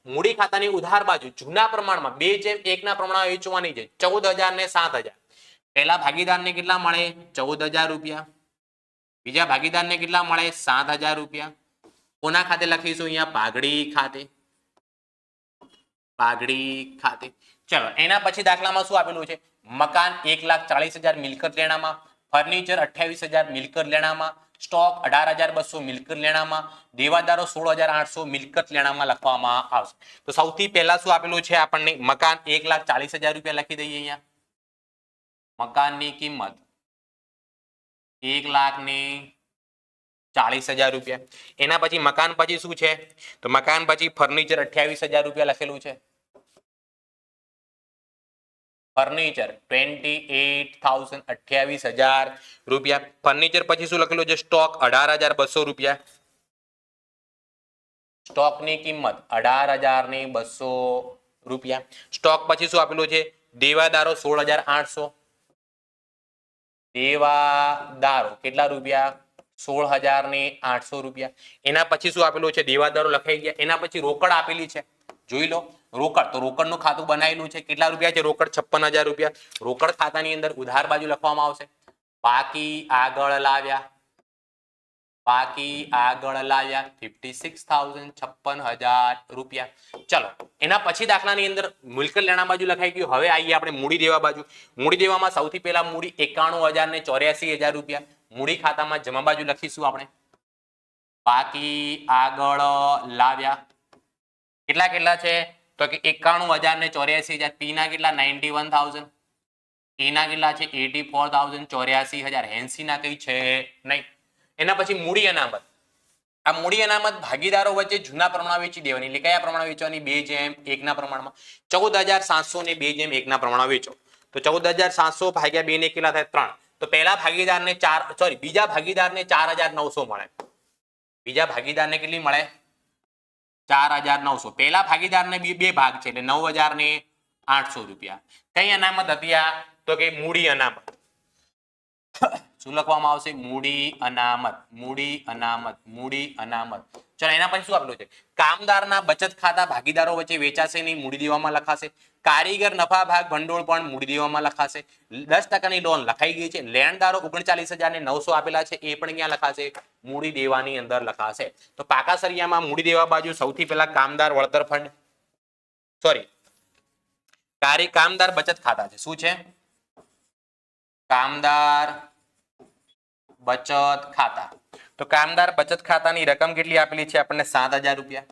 મૂડી ખાતાની ઉધાર બાજુ જૂના પ્રમાણમાં 2:1 ના પ્રમાણમાં વેચવાની છે. 14000 ને 7000. પહેલા ભાગીદારને કેટલા મળે? 14000 રૂપિયા. બીજા ભાગીદારને કેટલા મળે? 7000 રૂપિયા. કોના ખાતે લખીશું? અહીંયા પાઘડી ખાતે. પાઘડી ખાતે. ચલો એના પછી દાખલામાં શું આપેલું છે? મકાન 1,40,000 મિલકત લેણામાં. ફર્નિચર 28,000 મિલકત લેણામાં, સ્ટોક 18,200 મિલકત લેણામાં, દેવાદારો 16,800 મિલકત લેણામાં લખવામાં આવશે. તો સૌથી પહેલા શું આપેલું છે આપણને? મકાન 1,40,000 રૂપિયા લખી દઈએ. અહીંયા મકાનની કિંમત 1,40,000 રૂપિયા. એના પછી મકાન પછી શું છે? તો મકાન પછી ફર્નિચર 28,000 રૂપિયા લખેલું છે. ફર્નિચર 28,000 રૂપિયા. ફર્નિચર પછી શું લખેલું છે? સ્ટોક 18,200 રૂપિયા. સ્ટોકની કિંમત 18,200 રૂપિયા. સ્ટોક પછી શું આપેલું છે? દેવાદારો 16,800. દેવાદારો કેટલા રૂપિયા? 16,800 રૂપિયા. એના પછી શું આપેલું છે? દેવાદારો લખાઈ ગયા. એના પછી રોકડ આપેલી છે, જોઈ લો. રોકડ, તો રોકડનું ખાતું બનાવેલું છે. કેટલા રૂપિયા છે રોકડ? 56,000 રૂપિયા. રોકડ ખાતાની અંદર ઉધાર બાજુ લખવામાં આવશે. બાકી આગળ લાવ્યા 56,000 રૂપિયા. ચલો, એના પછી દાખલાની અંદર મિલકત લેણા બાજુ લખાઈ ગયું. હવે આવીએ આપણે મૂડી દેવા બાજુ. મૂડી દેવામાં સૌથી પહેલા મૂડી 91,000 ને 84,000 રૂપિયા મૂડી ખાતામાં જમા બાજુ લખીશું આપણે. બાકી આગળ લાવ્યા કેટલા છે? તો કે 91,000 ને 84,000. પી ના કેટલા? 91,000. એ ના કેટલા છે? 84,000. 84,000. 80 ના કઈ છે નહીં. એના પછી મૂડી અનામત. આ મૂડી અનામત ભાગીદારો વચ્ચે જૂના પ્રમાણમાં વેચી દેવાની. એટલે કયા પ્રમાણમાં વેચવાની? 2:1 ના પ્રમાણમાં. 14,700 ને 2:1 ના પ્રમાણમાં વેચો. તો 14,700 ભાગ્યા 2 ને કેટલા થાય? 3. તો પહેલા ભાગીદારને બીજા ભાગીદારને 4,900 મળે. બીજા ભાગીદારને કેટલી મળે? 4,900. પહેલા ભાગીદારને બે ભાગ છે એટલે 9,800 રૂપિયા. કઈ અનામત હતી આ? તો કે મૂડી અનામત. શું લખવામાં આવશે? મૂડી અનામત. મૂડી અનામત. મૂડી અનામત. ચલો, એના પછી શું આપેલું છે? કામદારના બચત ખાતા ભાગીદારો વચ્ચે વેચાશે નહીં, મૂડી દેવામાં લખાશે. કારીગર નફા ભાગ ભંડોળ પણ મૂડી દેવામાં લખાશે. 10% લોન લખાઈ ગઈ છે. લેણદારો 39,900 આપેલા છે, એ પણ ક્યાં લખાશે? મૂડી દેવાની અંદર લખાશે. તો પાકા સરિયામાં મૂડી દેવા બાજુ સૌથી પહેલા કામદાર વળતર ફંડ, કામદાર બચત ખાતા છે. શું છે? કામદાર બચત ખાતા. તો કામદાર બચત ખાતાની રકમ કેટલી આપેલી છે આપણને? 7,000 રૂપિયા.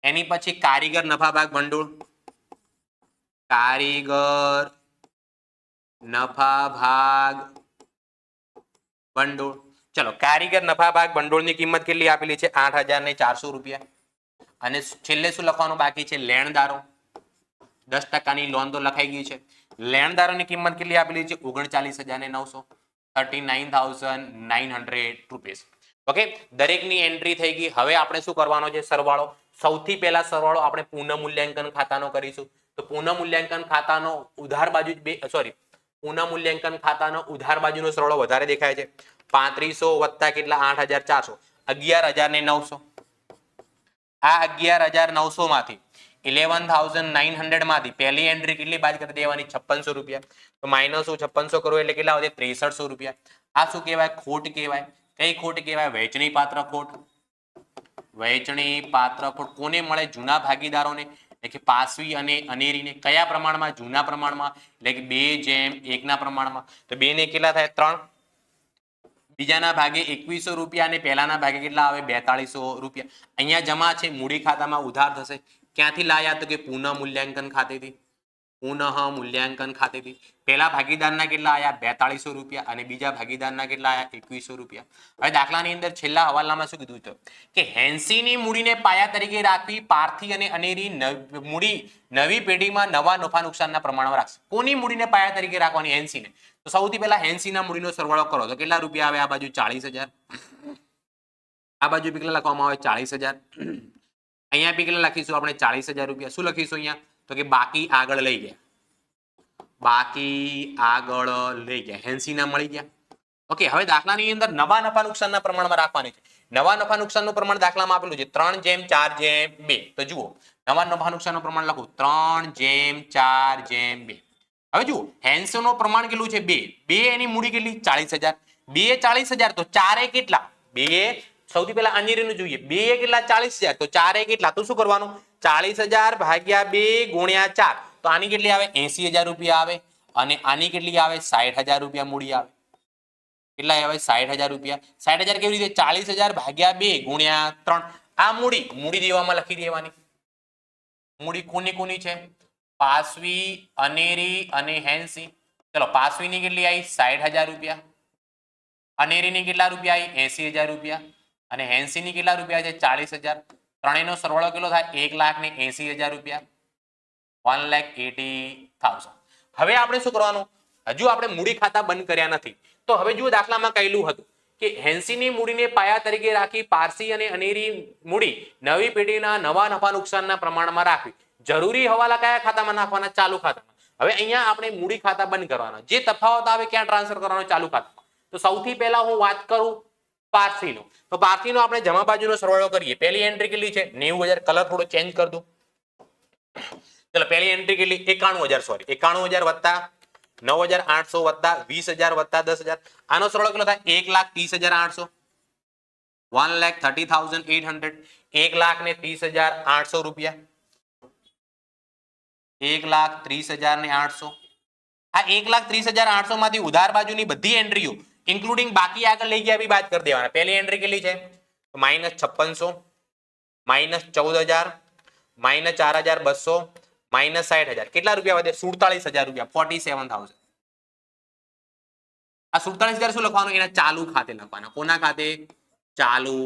એની પછી કારીગર નફા ભાગ ભંડોળ. કારીગર નફા ભાગ ભંડોળ. ચલો, કારીગર નફા ભાગ ભંડોળની કિંમત કેટલી આપેલી છે? 8,400 રૂપિયા. અને છેલ્લે શું લખવાનું બાકી છે? લેણદારો. 10%ની લોન તો લખાઈ ગઈ છે. લેણદારોની કિંમત કેટલી આપેલી છે? 39,900. 39,900 રૂપીસ. ઓકે, દરેકની એન્ટ્રી થઈ ગઈ. હવે આપણે શું કરવાનો છે? સરવાળો. સૌથી પહેલા સરવાળો આપણે પુનઃ મૂલ્યાંકન ખાતાનો કરીશું. તો પુનઃ મૂલ્યાંકન ખાતાનો ઉધાર બાજુ પુનઃ મૂલ્યાંકન ખાતાનો ઉધાર બાજુનો સરવાળો વધારે દેખાય છે. 3500 વત્તા કેટલા? 8,400. 11,900. આ 11,900 માંથી 11,900 માંથી પહેલી એન્ટ્રી કેટલી બાદ કરી દેવાની? 5,600 રૂપિયા. તો -5600 કરો એટલે કેટલા વધે? 6,300 રૂપિયા. આ શું કહેવાય? ખોટ કહેવાય. કઈ ખોટ કહેવાય? વહેંચણી પાત્ર ખોટ. વહેંચણી પાત્ર ખોટ કોને મળે? જૂના ભાગીદારોને, એટલે કે પાસવી અને અનેરીને. કયા પ્રમાણમાં? જૂના પ્રમાણમાં, એટલે કે 2:1 ના પ્રમાણમાં. તો 2 ને કેટલા થાય? 3. બીજાના ભાગે 2,100 રૂપિયા અને પહેલાના ભાગે કેટલા આવે? 4,200 રૂપિયા. અહીંયા જમા છે, મૂડી ખાતામાં ઉધાર થશે. ક્યાંથી લાયા? તો કે પુનઃ મૂલ્યાંકન ખાતેથી. પુનઃ મૂલ્યાંકન ખાતેથી. પહેલા ભાગીદારના કેટલા આયા? 4,200 રૂપિયા. અને બીજા ભાગીદારના કેટલા આયા? 2,100 રૂપિયા. હવે દાખલાની અંદર છેલ્લા હવાલામાં શું કીધું છે? કે હેન્સીની મૂડીને પાયા તરીકે રાખવી. પારથી અને અનેરી મૂડી નવી પેઢીમાં નવા નફા નુકસાનના પ્રમાણમાં રાખશે. કોની મૂડીને પાયા તરીકે રાખવાની? હેન્સીને. તો સૌથી પહેલા હેન્સીના મૂડીનો સરવાળો કરો તો કેટલા રૂપિયા આવે? આ બાજુ 40,000. આ બાજુ કેટલા લખવામાં આવે? 40,000. અહીંયા બી કેટલા લખીશું આપણે? 40,000 રૂપિયા. શું લખીશું અહીંયા? તો કે બાકી આગળ લઈ ગયા. બાકી આગળ લઈ ગયા. 80 ના મળી ગયા. ઓકે, હવે દાખલાની અંદર નવા નફા નુકસાનના પ્રમાણમાં રાખવાની છે. નવા નફા નુકસાનનું પ્રમાણ દાખલામાં આપેલું છે 3:4:2. તો જુઓ, નવા નફા નુકસાનનું પ્રમાણ લખું 3:4:2. હવે જુઓ, 80 નું પ્રમાણ કેટલું છે? 2. 2 એની મૂડી કેટલી? 40,000. 2 40,000 તો 4 એ કેટલા? 2 સૌથી પહેલા અનેરીનું જોઈએ. 2 એ કેટલા? 40,000. તો 4 એ કેટલા? તો શું કરવાનું? 40,000 ભાગ્યા 2 ગુણ્યા 4. તો આની કેટલી આવે? 80,000 રૂપિયા આવે. અને આની કેટલી આવે? 60,000 રૂપિયા મૂડી આવે. કેટલા આવે 60,000 રૂપિયા 60,000 કેવી રીતે 40,000 ભાગ્યા 2 ગુણ્યા 3 આ મૂડી દેવામાં લખી દેવાની મૂડી કોની છે પાસવી અનેરી અને હેન્સી ચલો પાસવીની કેટલી આવી 60,000 રૂપિયા અનેરીની કેટલા રૂપિયા આવી 80,000 રૂપિયા અને હેન્સીની કેટલા રૂપિયા છે 40,000 ત્રણેયનો સરવાળો કેટલો થાય 1,80,000 રૂપિયા 1,80,000 હવે આપણે શું કરવાનું હજુ આપણે મૂડી ખાતા બંધ કર્યા નથી તો હવે જુઓ દાખલામાં કહેલું હતું કે હેન્સીની મૂડીને પાયા તરીકે રાખી પારસી અને અનેરી મૂડી નવી પેઢીના નવા નફા નુકસાનના પ્રમાણમાં રાખવી જરૂરી હવાલા કયા ખાતામાં નાખવાના ચાલુ ખાતામાં હવે અહીંયા આપણે મૂડી ખાતા બંધ કરવાના જે તફાવત આવે ક્યાં ટ્રાન્સફર કરવાનો ચાલુ ખાતામાં તો સૌથી પહેલા હું વાત કરું પારસીનો તો પારસીનો આપણે જમા બાજુનો સરવાળો કરીએ પહેલી એન્ટ્રી કેટલી છે 90,000 કલર થોડો ચેન્જ કરી દઉં ચલો પહેલી એન્ટ્રી કેટલી 91,000 સોરી 91,000 વત્તા 9,800 વત્તા 20,000 વત્તા 10,000 આનો સરવાળો કેટલો થાય 1,30,800 1,30,800 1,30,800 રૂપિયા 1,30,800 આ 1,30,800 માંથી ઉધાર બાજુની બધી એન્ટ્રીઓ ઇન્ક્લુડિંગ બાકી આગળ લઈ ગયા બી બાદ કરી દેવાના પહેલી એન્ટ્રી કેટલી છે -5600 -14,000 -4,200 -60,000 કેટલા રૂપિયા વધે 47,000 રૂપિયા 47,000 આ 47,000 શું લખવાનું એના ચાલુ ખાતે લખવાના કોના ખાતે ચાલુ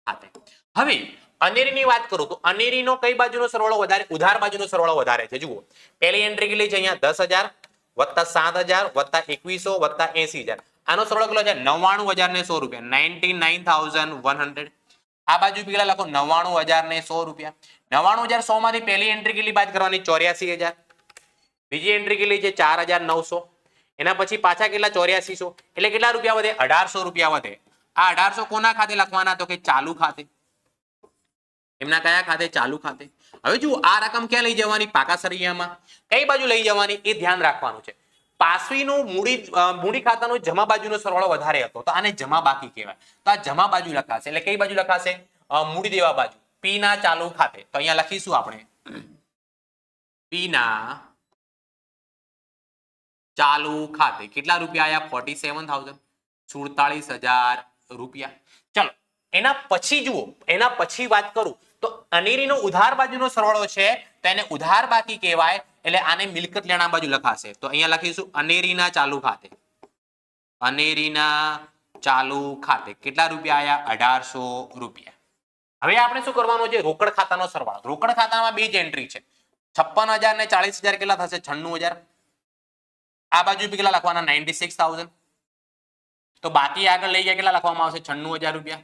ખાતે હવે અનેરીની વાત કરું તો અનેરીનો કઈ બાજુનો સરવાળો વધારે ઉધાર બાજુનો સરવાળો વધારે છે જુઓ પહેલી એન્ટ્રી કેટલી છે અહીંયા 10,000 વત્તા 7,000 વત્તા 2,100 વત્તા 80,000 આનો સરવાળો કેટલો છે 99,000 ને 100 રૂપિયા 99,100 આ બાજુ પેલા લખો 99,000 ને 100 રૂપિયા 99,100 માંથી પહેલી એન્ટ્રી કેટલી બાદ કરવાની 84,000 બીજી એન્ટ્રી કેટલી છે 4,900 એના પછી પાછા કેટલા 8400 એટલે કેટલા રૂપિયા વધે 1,800 રૂપિયા વધે આ 1,800 કોના ખાતે લખવાના તો કે ચાલુ ખાતે એમના કયા ખાતે ચાલુ ખાતે હવે જુઓ આ રકમ ક્યાં લઈ જવાની પાકા સરિયામાં કઈ બાજુ લઈ જવાની એ ધ્યાન રાખવાનું છે પાસવીનું મૂડી ખાતાનો જમા બાજુનો સરવાળો વધારે હતો તો આને જમા બાકી કહેવાય તો આ જમા બાજુ લખાશે એટલે કઈ બાજુ લખાશે મૂડી દેવા બાજુ પી ના ચાલુ ખાતે તો અહીંયા લખીશું આપણે પી ના ચાલુ ખાતે કેટલા રૂપિયા આયા 47,000 47,000 રૂપિયા ચલો એના પછી જુઓ એના પછી વાત કરું તો અનેરીનો ઉધાર બાજુનો સરવાળો છે તો એને ઉધાર બાકી કહેવાય એટલે આને મિલકત લેણા બાજુ લખાશે તો અહીંયા લખીશું અનેરીના ચાલુ ખાતે અનેરીના ચાલુ ખાતે કેટલા રૂપિયા આયા 1,800 રૂપિયા હવે આપણે શું કરવાનું છે રોકડ ખાતાનો સરવાળો રોકડ ખાતામાં બે જ એન્ટ્રી છે 56,000 ને 40,000 કેટલા થશે 96,000 આ બાજુ બી કેટલા લખવાના 96,000 તો બાકી આગળ લઈ ગયા કેટલા લખવામાં આવશે 96,000 રૂપિયા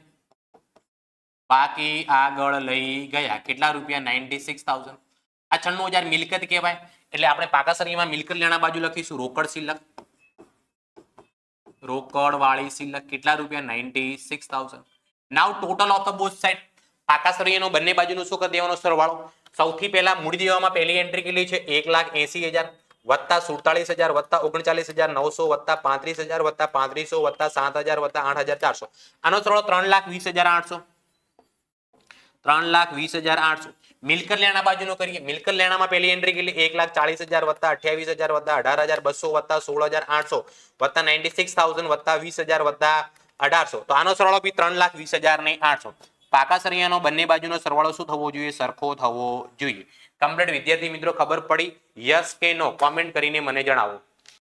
બાકી આગળ લઈ ગયા કેટલા રૂપિયા 96,000 આ 96,000 મિલકત કહેવાય એટલે આપણે પાકા સરીમાં મિલકત લેણા બાજુ લખીશું રોકડ શિલ્લક રોકડ વાળી શિલ્લક કેટલા રૂપિયા 96,000 now total of the both side પાકા સરીનો બંને બાજુનો શું કરી દેવાનો સરવાળો સૌથી પહેલા મૂડી દેવામાં પહેલી એન્ટ્રી કેટલી છે 1,80,000 વત્તા 47,000 વત્તા 39,900 વત્તા 35,000 વત્તા 3500 વત્તા 7,000 વત્તા 8,400 આનો સરવાળો 3,20,800 3,20,800 મિલકત લેણા બાજુનો કરીએ મિલકત લેણામાં પહેલી એન્ટ્રી કેટલી 1,40,000 વત્તા 28,000 વત્તા 18,200 વત્તા 16,800 વત્તા 96,000 વત્તા 20,000 વત્તા 1,800 તો આનો સરવાળો બી 3,20,800 પાકા સરિયાનો બંને બાજુનો સરવાળો શું થવો જોઈએ સરખો થવો જોઈએ કમ્પ્લીટ વિદ્યાર્થી મિત્રો ખબર પડી યસ કે નો કોમેન્ટ કરીને મને જણાવો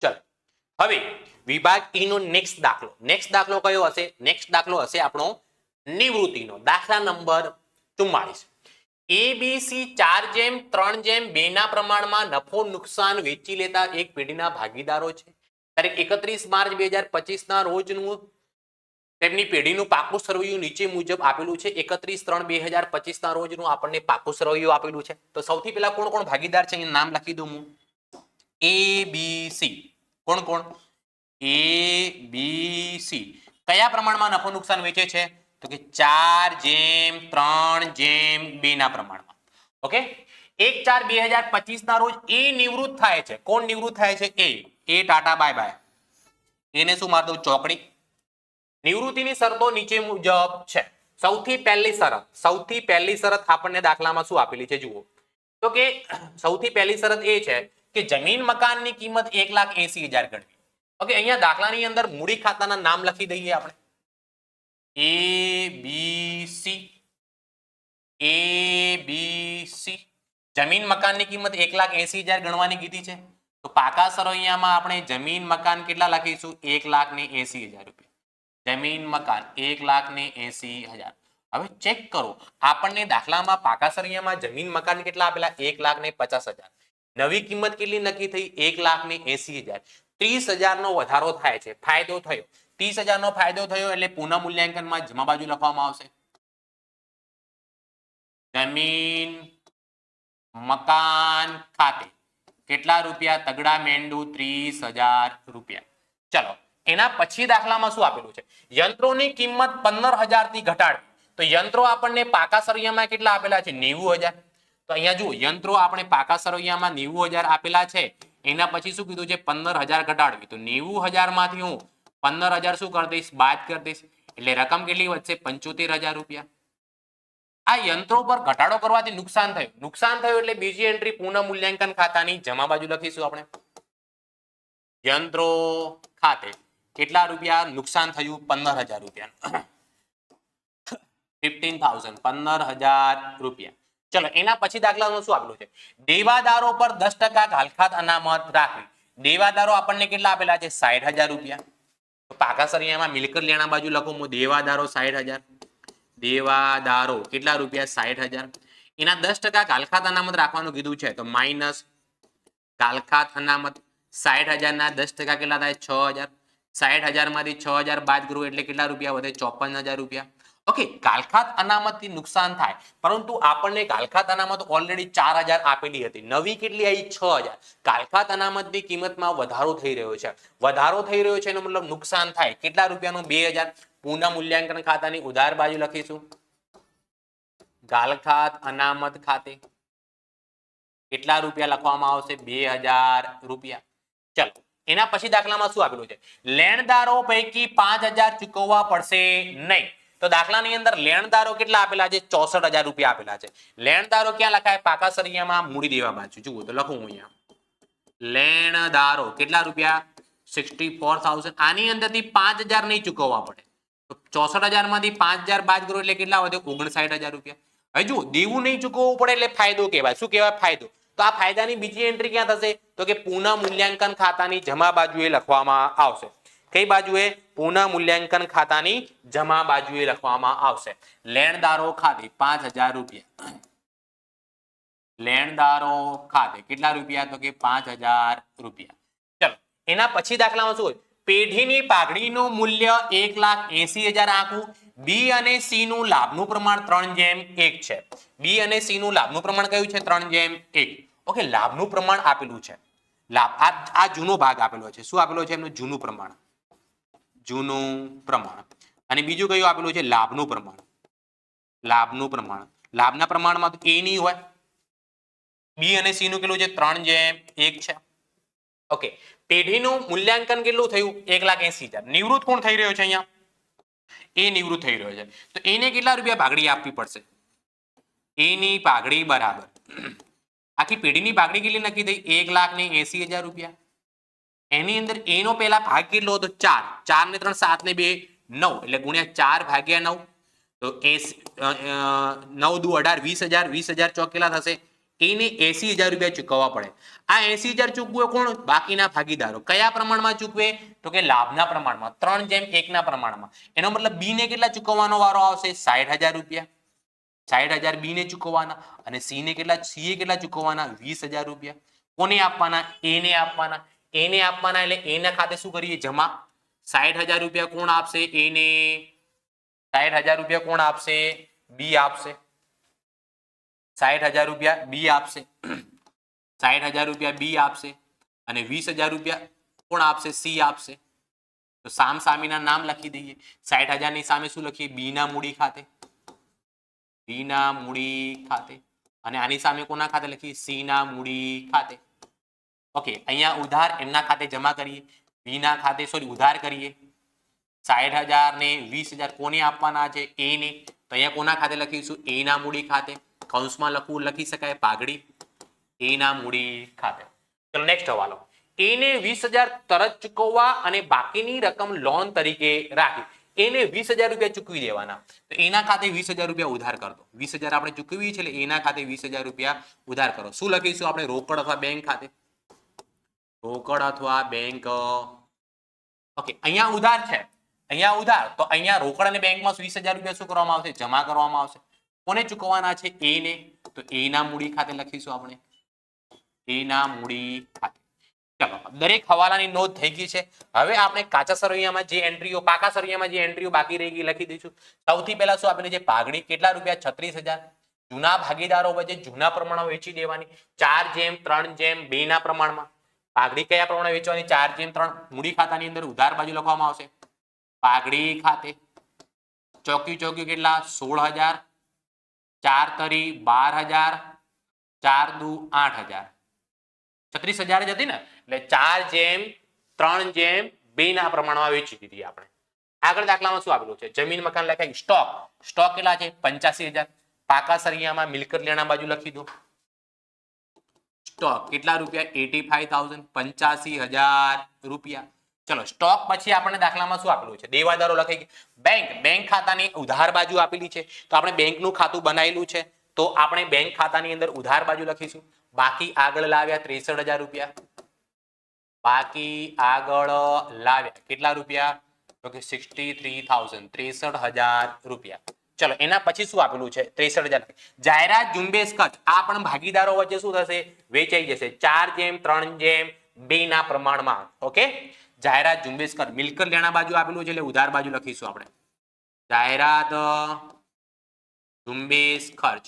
ચલો હવે વિભાગ ઈ નો નેક્સ્ટ દાખલો કયો હશે નેક્સ્ટ દાખલો હશે આપણો નિવૃત્તિનો દાખલા નંબર 44 એબીસી 4:3:2 ના પ્રમાણમાં નફો નુકસાન વેચી લેતા એક પેઢીના ભાગીદારો છે તારીખ 31 માર્ચ 2025 ના રોજનું તેમની પેઢીનું પાકું સરવૈયું નીચે મુજબ આપેલું છે 31/3/2025 ના રોજનું આપણને પાકું સરવૈયું આપેલું છે તો સૌથી પહેલા કોણ કોણ ભાગીદાર છે એનું નામ લખી દઉં હું એબીસી કોણ કોણ એબીસી કયા પ્રમાણમાં નફો નુકસાન વેચે છે તો કે 4:3:2 ના પ્રમાણમાં ઓકે 1/4/2025 ના રોજ એ નિવૃત્ત થાય છે કોણ નિવૃત્ત થાય છે એ ટાટા બાય બાય એને શું માર દઉં ચોકડી નિવૃત્તિની શરતો નીચે મુજબ છે સૌથી પહેલી શરત આપણને દાખલામાં શું આપેલી છે જુઓ તો કે સૌથી પહેલી શરત એ છે કે જમીન મકાનની કિંમત 1,80,000 ગણવી ઓકે, અહીંયા દાખલાની અંદર મૂડી ખાતાના નામ લખી દઈએ આપણે. ABC, ABC. જમીન મકાનની કિંમત 1,80,000 ગણવાની કીધી છે. તો પાકા સરવૈયામાં આપણે જમીન મકાન કેટલા લખીશું? 1,80,000 રૂપિયા. જમીન મકાન 1,80,000. હવે ચેક કરો, આપણને દાખલામાં પાકા સરવૈયામાં જમીન મકાન કેટલા આપેલા? 1,50,000. નવી કિંમત કેટલી નક્કી થઈ? 1,80,000. 30,000 નો વધારો થાય છે, ફાયદો થયો. 30,000 નો ફાયદો થયો એટલે પુનઃ મૂલ્યાંકનમાં જમા બાજુ લખવામાં આવશે જમીન મકાન ખાતે કેટલા રૂપિયા? તગડા મેંડુ 30,000 રૂપિયા. ચલો, એના પછી દાખલામાં શું આપેલું છે? યંત્રોની કિંમત 15,000 થી ઘટાડવી. તો યંત્રો આપણને પાકા સરવૈયામાં કેટલા આપેલા છે? 90,000. તો અહીંયા જુઓ, યંત્રો આપણે પાકા સરવૈયામાં 90,000 આપેલા છે. એના પછી શું કીધું છે? 15,000 ઘટાડવી. તો 90,000 માંથી હું 15,000 શું કરી દઈશ? બાદ કરી દઈશ. એટલે રકમ કેટલી વધશે? 75,000 રૂપિયા. આ યંત્રો પર ઘટાડો કરવાથી નુકસાન થયું. નુકસાન થયું એટલે બીજી એન્ટ્રી પુનઃ મૂલ્યાંકન ખાતાની જમા બાજુ લખીશું આપણે. યંત્રો ખાતે કેટલા રૂપિયા નુકસાન થયું? 15,000 રૂપિયા. 15,000, 15,000 રૂપિયા. ચલો, એના પછી દાખલામાં શું આપેલું છે? દેવાદારો પર 10% ઘાલખાત અનામત રાખવી. દેવાદારો આપણને કેટલા આપેલા છે? 60,000 રૂપિયા. તો પાકા સરવૈયામાં મિલકત લેણા બાજુ લખો હું દેવાદારો 60,000. દેવાદારો કેટલા રૂપિયા? 60,000. એના 10% ઘાલખાત અનામત રાખવાનું કીધું છે. તો માઇનસ ઘાલખાત અનામત 60,000 ના 10% કેટલા થાય? 6,000. 60,000 માંથી 6,000 બાદ કરવું એટલે કેટલા રૂપિયા વધે? 54,000 રૂપિયા. ઓકે, ઘાલખાત અનામતથી નુકસાન થાય, પરંતુ આપણને ઘાલખાત અનામત ઓલરેડી 4,000 આપેલી હતી. નવી કેટલી આવી? 6,000. ઘાલખાત અનામતની કિંમતમાં વધારો થઈ રહ્યો છે. વધારો થઈ રહ્યો છે એનો મતલબ નુકસાન થાય. કેટલા રૂપિયાનું? 2,000. પુનઃ મૂલ્યાંકન ખાતાની ઉધાર બાજુ લખીશું ઘાલખાત અનામત ખાતે કેટલા રૂપિયા લખવામાં આવશે? 2,000 રૂપિયા. ચલો, એના પછી દાખલામાં શું આપેલું છે? લેણદારો પૈકી 5,000 ચૂકવવા પડશે નહીં. તો દાખલાની અંદર લેણદારો કેટલા આપેલા છે? 64,000 રૂપિયા આપેલા છે. લેણદારો ક્યાં લખાય? પાકા સરવૈયામાં મૂડી દેવા બાજુ. જુઓ તો લખું હું અહીંયા. લેણદારો કેટલા રૂપિયા? 64,000. આની અંદરથી 5,000 નહીં ચૂકવવા પડે. તો 64,000 માંથી 5,000 બાદ કરો એટલે કેટલા વધે? 59,000 રૂપિયા. હવે જુઓ, દેવું નહીં ચૂકવવું પડે એટલે ફાયદો કહેવાય. શું કહેવાય? ફાયદો. તો આ ફાયદાની બીજી એન્ટ્રી ક્યાં થશે? તો કે પુનઃ મૂલ્યાંકન ખાતાની જમા બાજુએ લખવામાં આવશે. કઈ બાજુએ? પુનઃ મૂલ્યાંકન ખાતાની જમા બાજુએ લખવામાં આવશે. લેણદારો ખાતે 5,000 રૂપિયા. લેણદારો ખાતે કેટલા રૂપિયા? તો કે 5,000 રૂપિયા. ચલો, એના પછી દાખલામાં શું હોય? પેઢીની પાઘડીનું મૂલ્ય 1,80,000 આંકવું. બી અને સી નું લાભનું પ્રમાણ 3:1 છે. બી અને સી નું લાભનું પ્રમાણ કયું છે? 3:1. ઓકે, લાભનું પ્રમાણ આપેલું છે. લાભ આ જૂનો ભાગ આપેલો છે. શું આપેલો છે? એમનું જૂનું પ્રમાણ. જૂનું પ્રમાણ. અને બીજું કયું આપેલું છે? લાભનું પ્રમાણ. લાભનું પ્રમાણ. લાભના પ્રમાણમાં તો એ નહીં હોય. બી અને સી નું કેટલું છે? 3:1 છે. ઓકે, પેઢીનું મૂલ્યાંકન કેટલું થયું? 1,80,000. નિવૃત્ત કોણ થઈ રહ્યો છે અહીંયા? એ નિવૃત્ત થઈ રહ્યો છે. તો એને કેટલા રૂપિયા પાઘડી આપવી પડશે? એની પાઘડી બરાબર આખી પેઢીની પાઘડી કેટલી નક્કી થઈ? 1,80,000 રૂપિયા. એની અંદર એનો પહેલા ભાગ કેટલો હતો? 4. 4 ને 3 7 ને 2 9 એટલે ગુણ્યા 4 ભાગ્યા 9. તો 9 દુ 18 20,000. 20,000 ચોક કેટલા થશે? એને 80,000 રૂપિયા ચૂકવવા પડે. આ 80,000 ચૂકવે કોણ? બાકીના ભાગીદારો. કયા પ્રમાણમાં ચૂકવે? તો કે લાભના પ્રમાણમાં. 3:1 ના પ્રમાણમાં. એનો મતલબ બી ને કેટલા ચૂકવવાનો વારો આવશે? 60,000 રૂપિયા. 60,000 બી ને ચૂકવવાના. અને સી ને કેટલા ચૂકવવાના? 20,000 રૂપિયા. કોને આપવાના? એને આપવાના. એને આપવાના એટલે એના ખાતે શું કરીએ? જમા. 60,000 રૂપિયા કોણ આપશે? એને. 60,000 રૂપિયા કોણ આપશે? બી આપશે. 60,000 રૂપિયા બી આપશે. 60,000 રૂપિયા બી આપશે. અને 20,000 રૂપિયા કોણ આપશે? સી આપશે. તો સામ સામીના નામ લખી દઈએ. 60,000 ની સામે શું લખીએ? બી ના મૂડી ખાતે. બી ના મૂડી ખાતે. અને આની સામે કોના ખાતે લખીએ? સી ના મૂડી ખાતે. ઓકે, અહીંયા ઉધાર એમના ખાતે જમા કરીએ. બી ના ખાતે ઉધાર કરીએ. 60,000 ને 20,000 કોને આપવાના છે? એ ને. તો અહીંયા કોના ખાતે લખીશું? એ ના મૂડી ખાતે. કૌંસમાં લખી શકાય પાઘડી. એ ના મૂડી ખાતે. ચલો નેક્સ્ટ હવાલો. એને 20,000 તરત ચૂકવવા અને બાકીની રકમ લોન તરીકે રાખી એને 20,000 રૂપિયા ચૂકવી દેવાના. તો એના ખાતે 20,000 રૂપિયા ઉધાર કરો. 20,000 આપણે ચૂકવીએ છીએ એટલે એના ખાતે 20,000 રૂપિયા ઉધાર કરો. શું લખીશું આપણે? રોકડ અથવા બેંક ખાતે. રોકડ અથવા બેંક. ઓકે, અહીંયા ઉધાર છે, અહીંયા ઉધાર, તો અહીંયા રોકડ અને બેંકમાં 20,000 રૂપિયા શું કરવામાં આવશે? જમા કરવામાં આવશે. કોને ચૂકવવાના છે? એને. તો એના મૂડી ખાતે લખીશું આપણે. એના મૂડી ખાતે. ચલો, દરેક હવાલાની નોંધ થઈ ગઈ છે. હવે આપણે કાચા સરવૈયામાં જે એન્ટ્રીઓ, પાકા સરવૈયામાં જે એન્ટ્રીઓ બાકી રહી ગઈ લખી દઈશું. સૌથી પહેલા શું આપેલું છે? પાઘડી કેટલા રૂપિયા? 36,000. જૂના ભાગીદારો વચ્ચે જૂના પ્રમાણમાં વેચી દેવાની 4:3:2 ના પ્રમાણમાં. પાઘડી કયા પ્રમાણે વેચવાની? 4:3. મૂડી ખાતાની અંદર ઉધાર બાજુ લખવામાં આવશે પાઘડી ખાતે. ચોકી ચોકી કેટલા? 16,000. 4 તરી 12,000. 4 દુ 8,000. 36,000 જ હતી ને, એટલે 4:3:2 ના પ્રમાણમાં વેચી દીધી આપણે. આગળ દાખલામાં શું આપેલું છે? જમીન મકાન લખાય. સ્ટોક. સ્ટોક કેટલા છે? 85,000. પાકા સરિયામાં મિલકત લેણા બાજુ લખી દો. સ્ટોક કેટલા રૂપિયા? 85,000. 85,000 રૂપિયા. ચલો, સ્ટોક પછી આપણને દાખલામાં શું આપેલું છે? દેવાદારો લખાઈ ગયા. બેંક. બેંક ખાતાની ઉધાર બાજુ આપેલી છે, તો આપણે બેંકનું ખાતું બનાવેલું છે, તો આપણે બેંક ખાતાની અંદર ઉધાર બાજુ લખીશું. બાકી આગળ લાવ્યા 63,000 રૂપિયા. બાકી આગળ લાવ્યા કેટલા રૂપિયા? તો કે 63,000. 63,000 રૂપિયા. ચલો, એના પછી શું આપેલું છે? 63,000. જાહેરાત ઝુંબેશ ખર્ચ. આ પણ ભાગીદારો વચ્ચે શું થશે? વેચાઈ જશે 4:3:2 ના પ્રમાણમાં. ઓકે, જાહેરાત ઝુંબેશ ખર્ચ. મિલકત લેણા બાજુ આપેલું છે એટલે ઉધાર બાજુ લખીશું આપણે. જાહેરાત ઝુંબેશ ખર્ચ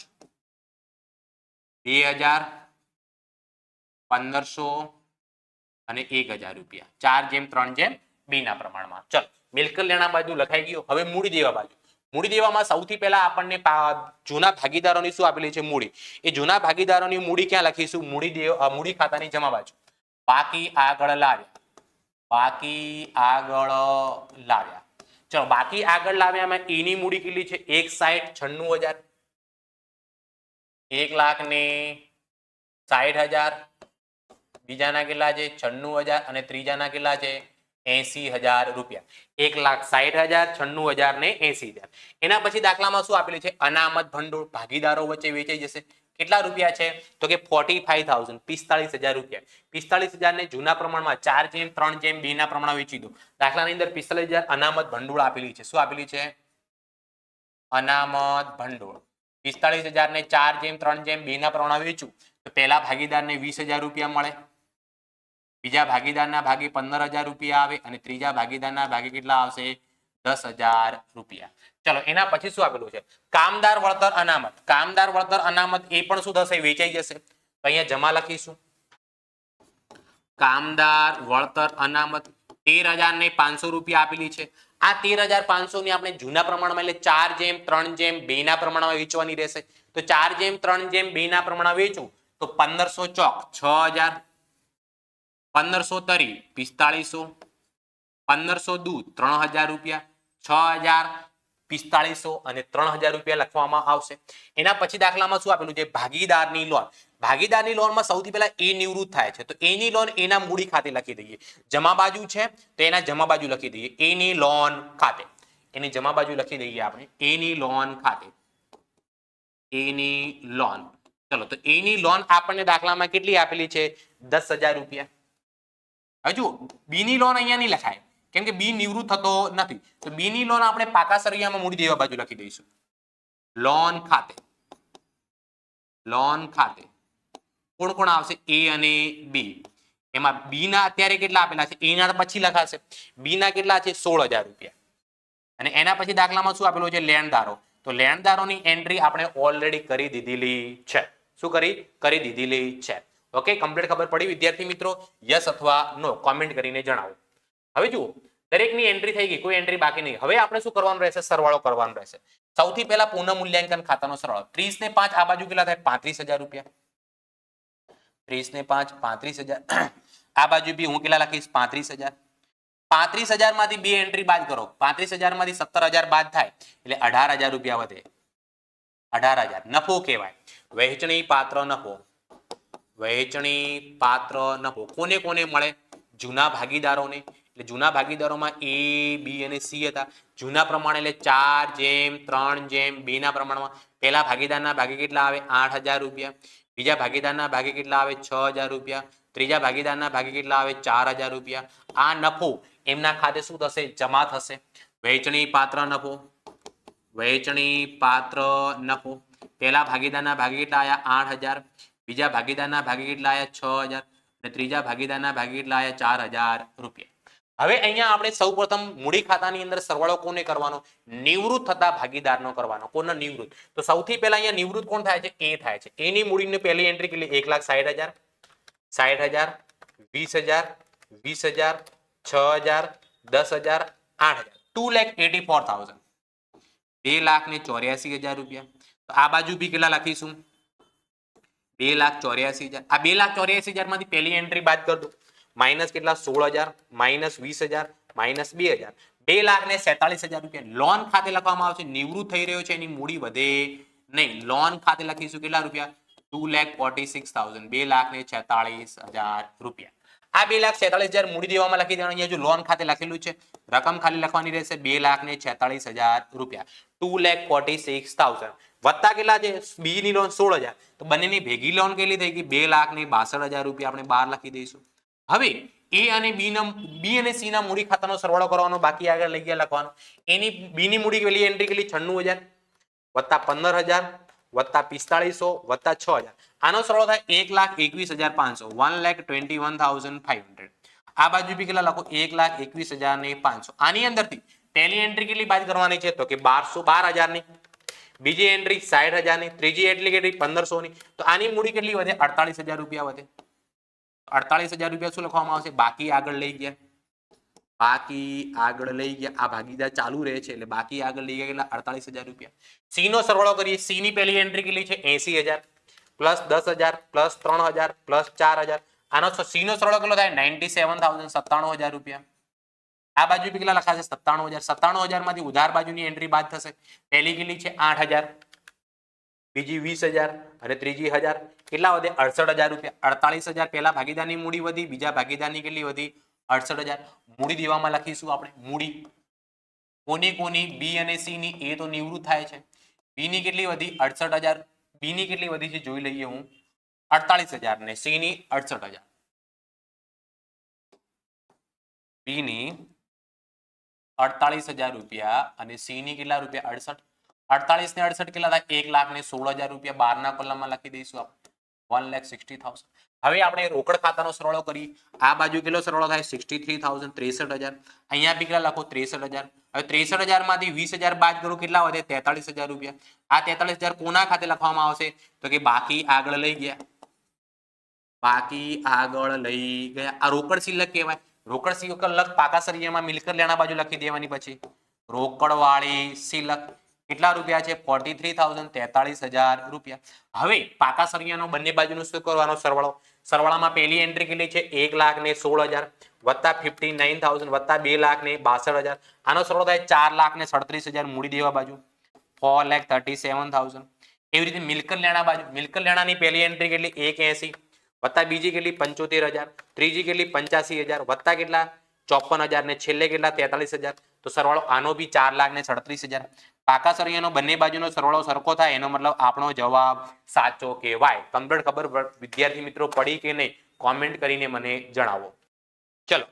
2,000, 1,500 અને 1,000 રૂપિયા. 4:3:2 ના પ્રમાણમાં. ચલો, મિલકત લેણા બાજુ લખાઈ ગયું. હવે મૂડી દેવા બાજુ. મૂડી દેવામાં સૌથી પહેલા આપણને જૂના ભાગીદારોની શું આપેલી છે? મૂડી. એ જૂના ભાગીદારોની મૂડી ક્યાં લખીશું? મૂડી ખાતાની જમા બાજુ. બાકી આગળ લાવ્યા. બાકી આગળ લાવ્યા. ચલો, બાકી આગળ લાવ્યામાં એની મૂડી કેટલી છે? 1,96,000. 1,60,000. બીજાના કેટલા છે? 96,000. અને ત્રીજાના કેટલા છે? 80,000 રૂપિયા. 1,60,000, 96,000 ને 80,000. એના પછી દાખલામાં શું આપેલું છે? અનામત ભંડોળ. ભાગીદારો વચ્ચે વેચાઈ જશે. કેટલા રૂપિયા છે? તો કે 45,000. 45,000 રૂપિયા. 45,000 ને જૂના પ્રમાણમાં 4:3:2 ના પ્રમાણમાં વેચી દો. દાખલાની અંદર 45,000 અનામત ભંડોળ આપેલી છે. શું આપેલી છે? અનામત ભંડોળ. 45,000 ને 4:3:2 ના પ્રમાણમાં વેચું તો પહેલા ભાગીદારને 20,000 રૂપિયા મળે. બીજા ભાગીદારના ભાગે 15,000 રૂપિયા આવે અને ત્રીજા ભાગીદારના ભાગે કેટલા આવશે? 10,000 રૂપિયા. ચલો, એના પછી શું આપેલું છે? કામદાર વળતર અનામત. કામદાર વળતર અનામત એ પણ શું થશે? વેચાઈ જશે. તો અહીંયા જમા લખીશું. કામદાર વળતર અનામત 13,500 રૂપિયા આપેલી છે. આ 13,500 ની આપણે જૂના પ્રમાણમાં એટલે 4:3:2 ના પ્રમાણમાં વેચવાની રહેશે. તો 4:3:2 ના પ્રમાણમાં વેચું તો 1,500 ચોક 6,000. 1,500 તરી 4,500. 1,500 દૂધ 3,000 રૂપિયા. 6,000, 4,500 અને 3,000 રૂપિયા લખવામાં આવશે. એના પછી દાખલામાં શું આપેલું છે? ભાગીદારની લોન. ભાગીદારની લોનમાં સૌથી પહેલા એ નિવૃત્ત થાય છે, તો એની લોન એના મૂડી ખાતે લખી દઈએ. જમા બાજુ છે તો એના જમા બાજુ લખી દઈએ. એની લોન ખાતે. એની જમા બાજુ લખી દઈએ આપણે. એની લોન ખાતે. એની લોન. ચલો, તો એની લોન આપણને દાખલામાં કેટલી આપેલી છે? 10,000 રૂપિયા. હજુ બીની લોન અહીંયા નહીં લખાય કેમ કે બી નિવૃત્ત થતો નથી. તો બીની લોન આપણે પાકા સરિયામાં મૂડી દેવા બાજુ લખી દઈશું. લોન ખાતે. લોન ખાતે કોણ કોણ આવશે? એ અને બી. એમાં બી ના અત્યારે કેટલા આપેલા છે? એના પછી લખાશે. બી ના કેટલા છે? 16,000 રૂપિયા. અને એના પછી દાખલામાં શું આપેલું છે? લેણદારો. તો લેણદારોની એન્ટ્રી આપણે ઓલરેડી કરી દીધેલી છે. શું કરી દીધેલી છે? ઓકે, કમ્પ્લીટ ખબર પડી વિદ્યાર્થી મિત્રો? યસ અથવા નો કોમેન્ટ કરીને જણાવો. હવે જુઓ, દરેકની એન્ટ્રી થઈ ગઈ, કોઈ એન્ટ્રી બાકી નહીં. હવે આપણે શું કરવાનું રહેશે? સરવાળો કરવાનો રહેશે. સૌથી પહેલા પુનઃ મૂલ્યાંકન ખાતાનો સરવાળો. 30 ને 5 આ બાજુ કેટલા થાય? 35,000 રૂપિયા. 30 ને 5 35,000. આ બાજુ બી હું કેટલા લખીશ? 35,000. 35,000 માંથી બે એન્ટ્રી બાદ કરો. 35,000 માંથી 17,000 બાદ થાય એટલે 18,000 રૂપિયા વધે. 18,000 નફો કહેવાય. વહેંચણી પાત્ર નફો. વહેંચણી પાત્ર નફો કોને કોને મળે? જૂના ભાગીદારોને. એટલે જૂના ભાગીદારોમાં A, B અને C હતા. જૂના પ્રમાણે એટલે 4:3:2 ના પ્રમાણમાં પહેલા ભાગીદારના ભાગે કેટલા આવે? 8,000 રૂપિયા. બીજા ભાગીદારના ભાગે કેટલા આવે? 6,000 રૂપિયા. ત્રીજા ભાગીદારના ભાગે કેટલા આવે? 4,000 રૂપિયા. આ નફો એમના ખાતે શું થશે? જમા થશે. વહેંચણી પાત્ર નફો. વહેંચણી પાત્ર નફો પહેલા ભાગીદારના ભાગે કેટલા આવ્યા? 8,000. બીજા ભાગીદારના ભાગે કેટલા આવ્યા? 6,000. અને ત્રીજા ભાગીદારના ભાગે કેટલા આવ્યા? 4,000 રૂપિયા. હવે અહીંયા આપણે સૌપ્રથમ મૂડી ખાતાની અંદર સરવાળો કોને કરવાનો? નિવૃત્ત થતા ભાગીદારનો કરવાનો. કોનો નિવૃત્ત? તો સૌથી પહેલા અહીંયા નિવૃત્ત કોણ થાય છે? એ થાય છે. એની મૂડીની પહેલી એન્ટ્રી કેટલી? 1,60,000, 60,000, 20,000, 20,000, 6,000, 10,000, 8,000, 2,84,000, 2,84,000 રૂપિયા. તો આ બાજુ બી કેટલા લખીશું? 2,84,000. આ 2,84,000 માંથી પહેલી એન્ટ્રી બાદ કરી દો. માઇનસ કેટલા? 16,000, માઇનસ 20,000, માઇનસ 2,000, 2,47,000 રૂપિયા લોન ખાતે લખવામાં આવશે. નિવૃત્ત થઈ રહ્યો છે એની મૂડી વધે નહીં. લોન ખાતે લખીશું કેટલા રૂપિયા? 2,46,000, 2,46,000 રૂપિયા. આ 2,46,000 મૂડી દેવામાં લખી દેવાનું. અહીંયા જો લોન ખાતે લખેલું છે રકમ ખાલી લખવાની રહેશે 2,46,000 રૂપિયા. 2,46,000 વત્તા કેટલા છે? બી ની લોન 16,000. તો બંનેની ભેગી લોન કેટલી થઈ ગઈ? 2,62,000 રૂપિયા આપણે બહાર લખી દઈશું. હવે એ અને બી અને સી ના મૂડી ખાતાનો સરવાળો કરવાનો બાકી આગળ લઈ ગયા લખવાનો. એની બી ની મૂડી કેટલી એન્ટ્રી કેટલી? 96,000 વત્તા 15,000 વત્તા 4500 વત્તા 6,000. આનો સરવાળો થાય 1,21,500, 1,21,500. આ બાજુ બી કેટલા લખો? 1,21,500. આની અંદરથી પહેલી એન્ટ્રી કેટલી બાદ કરવાની છે? તો કે 12,000 ની. બીજી એન્ટ્રી 60,000 ની. ત્રીજી એન્ટ્રી કેટલી? 1,500 ની. તો આની મૂડી કેટલી વધે? 48,000 રૂપિયા વધે. 48,000 રૂપિયા શું લખવામાં આવશે? બાકી આગળ લઈ ગયા. બાકી આગળ લઈ ગયા. આ ભાગીદાર ચાલુ રહે છે એટલે બાકી આગળ લઈ ગયા કેટલા? 48,000 રૂપિયા. સી નો સરવાળો કરીએ. સી ની પહેલી એન્ટ્રી કેટલી છે? 80,000 પ્લસ 10,000 પ્લસ 3,000 પ્લસ 4,000. આનો સી નો સરવાળો કેટલો થાય? 97,000, 97,000 રૂપિયા. આ બાજુ બી કેટલા લખાશે? 97,000. 97,000 માંથી ઉધાર બાજુની એન્ટ્રી બાદ થશે. પહેલી કેટલી છે? 8,000, બીજી 20,000 અને ત્રીજી 1,000. કેટલા વધે? 68,000 રૂપિયા. 48,000 પહેલા ભાગીદારની મૂડી વધી. બીજા ભાગીદારની કેટલી વધી? 68,000. મૂડી દેવામાં લખીશું આપણે. મૂડી કોની કોની? બી અને સી ની. એ તો નિવૃત્ત થાય છે. બી ની કેટલી વધી? 68,000. બી ની કેટલી વધી છે જોઈ લઈએ હું. 48,000 ને સી ની 68,000. બી ની 48,000 રૂપિયા અને સી ની કેટલા રૂપિયા? 68. 48 ને 68 કેટલા થાય? 1,16,000 રૂપિયા બહારના કોલમમાં લખી દઈશું આપણે. 1,60,000. હવે આપણે રોકડ ખાતાનો સરવાળો કરીએ. આ બાજુ કેટલો સરવાળો થાય? 63,000, 63,000. અહીંયા બી કેટલા લખો? 63,000. હવે 63,000 માંથી 20,000 બાદ કરો કેટલા વધે? 43,000 રૂપિયા. આ 43,000 કોના ખાતે લખવામાં આવશે? તો કે બાકી આગળ લઈ ગયા. બાકી આગળ લઈ ગયા. આ રોકડ શિલ્લક કહેવાય. રોકડ શિલ્લક પાકા સરિયામાં મિલકત લેણા બાજુ લખી દેવાની. પછી રોકડ વાળી શિલ્લક કેટલા રૂપિયા છે? 43,000, 43,000 રૂપિયા. હવે પાકા સરિયાનો બંને બાજુનો શું કરવાનો સરવાળો? સરવાળામાં પહેલી એન્ટ્રી કેટલી છે? 1,16,000 વત્તા 59,000 વત્તા 2,62,000. આનો સરવાળો થાય 4,37,000 મૂડી દેવા બાજુ 4,37,000. એવી રીતે મિલકત લેણા બાજુ. મિલકત લેણાની પહેલી એન્ટ્રી કેટલી? 1,80 વત્તા બીજી કેટલી? 75,000. ત્રીજી કેટલી? 85,000 વત્તા કેટલા? 54,000 ને છેલ્લે કેટલા? 43,000. તો સરવાળો આનો બી 4,37,000. પાકા સરિયાનો બંને બાજુનો સરવાળો સરખો થાય એનો મતલબ આપણો જવાબ સાચો કહેવાય. કમ્પ્લીટ ખબર વિદ્યાર્થી મિત્રો પડી કે નહીં? કોમેન્ટ કરીને મને જણાવો. ચલો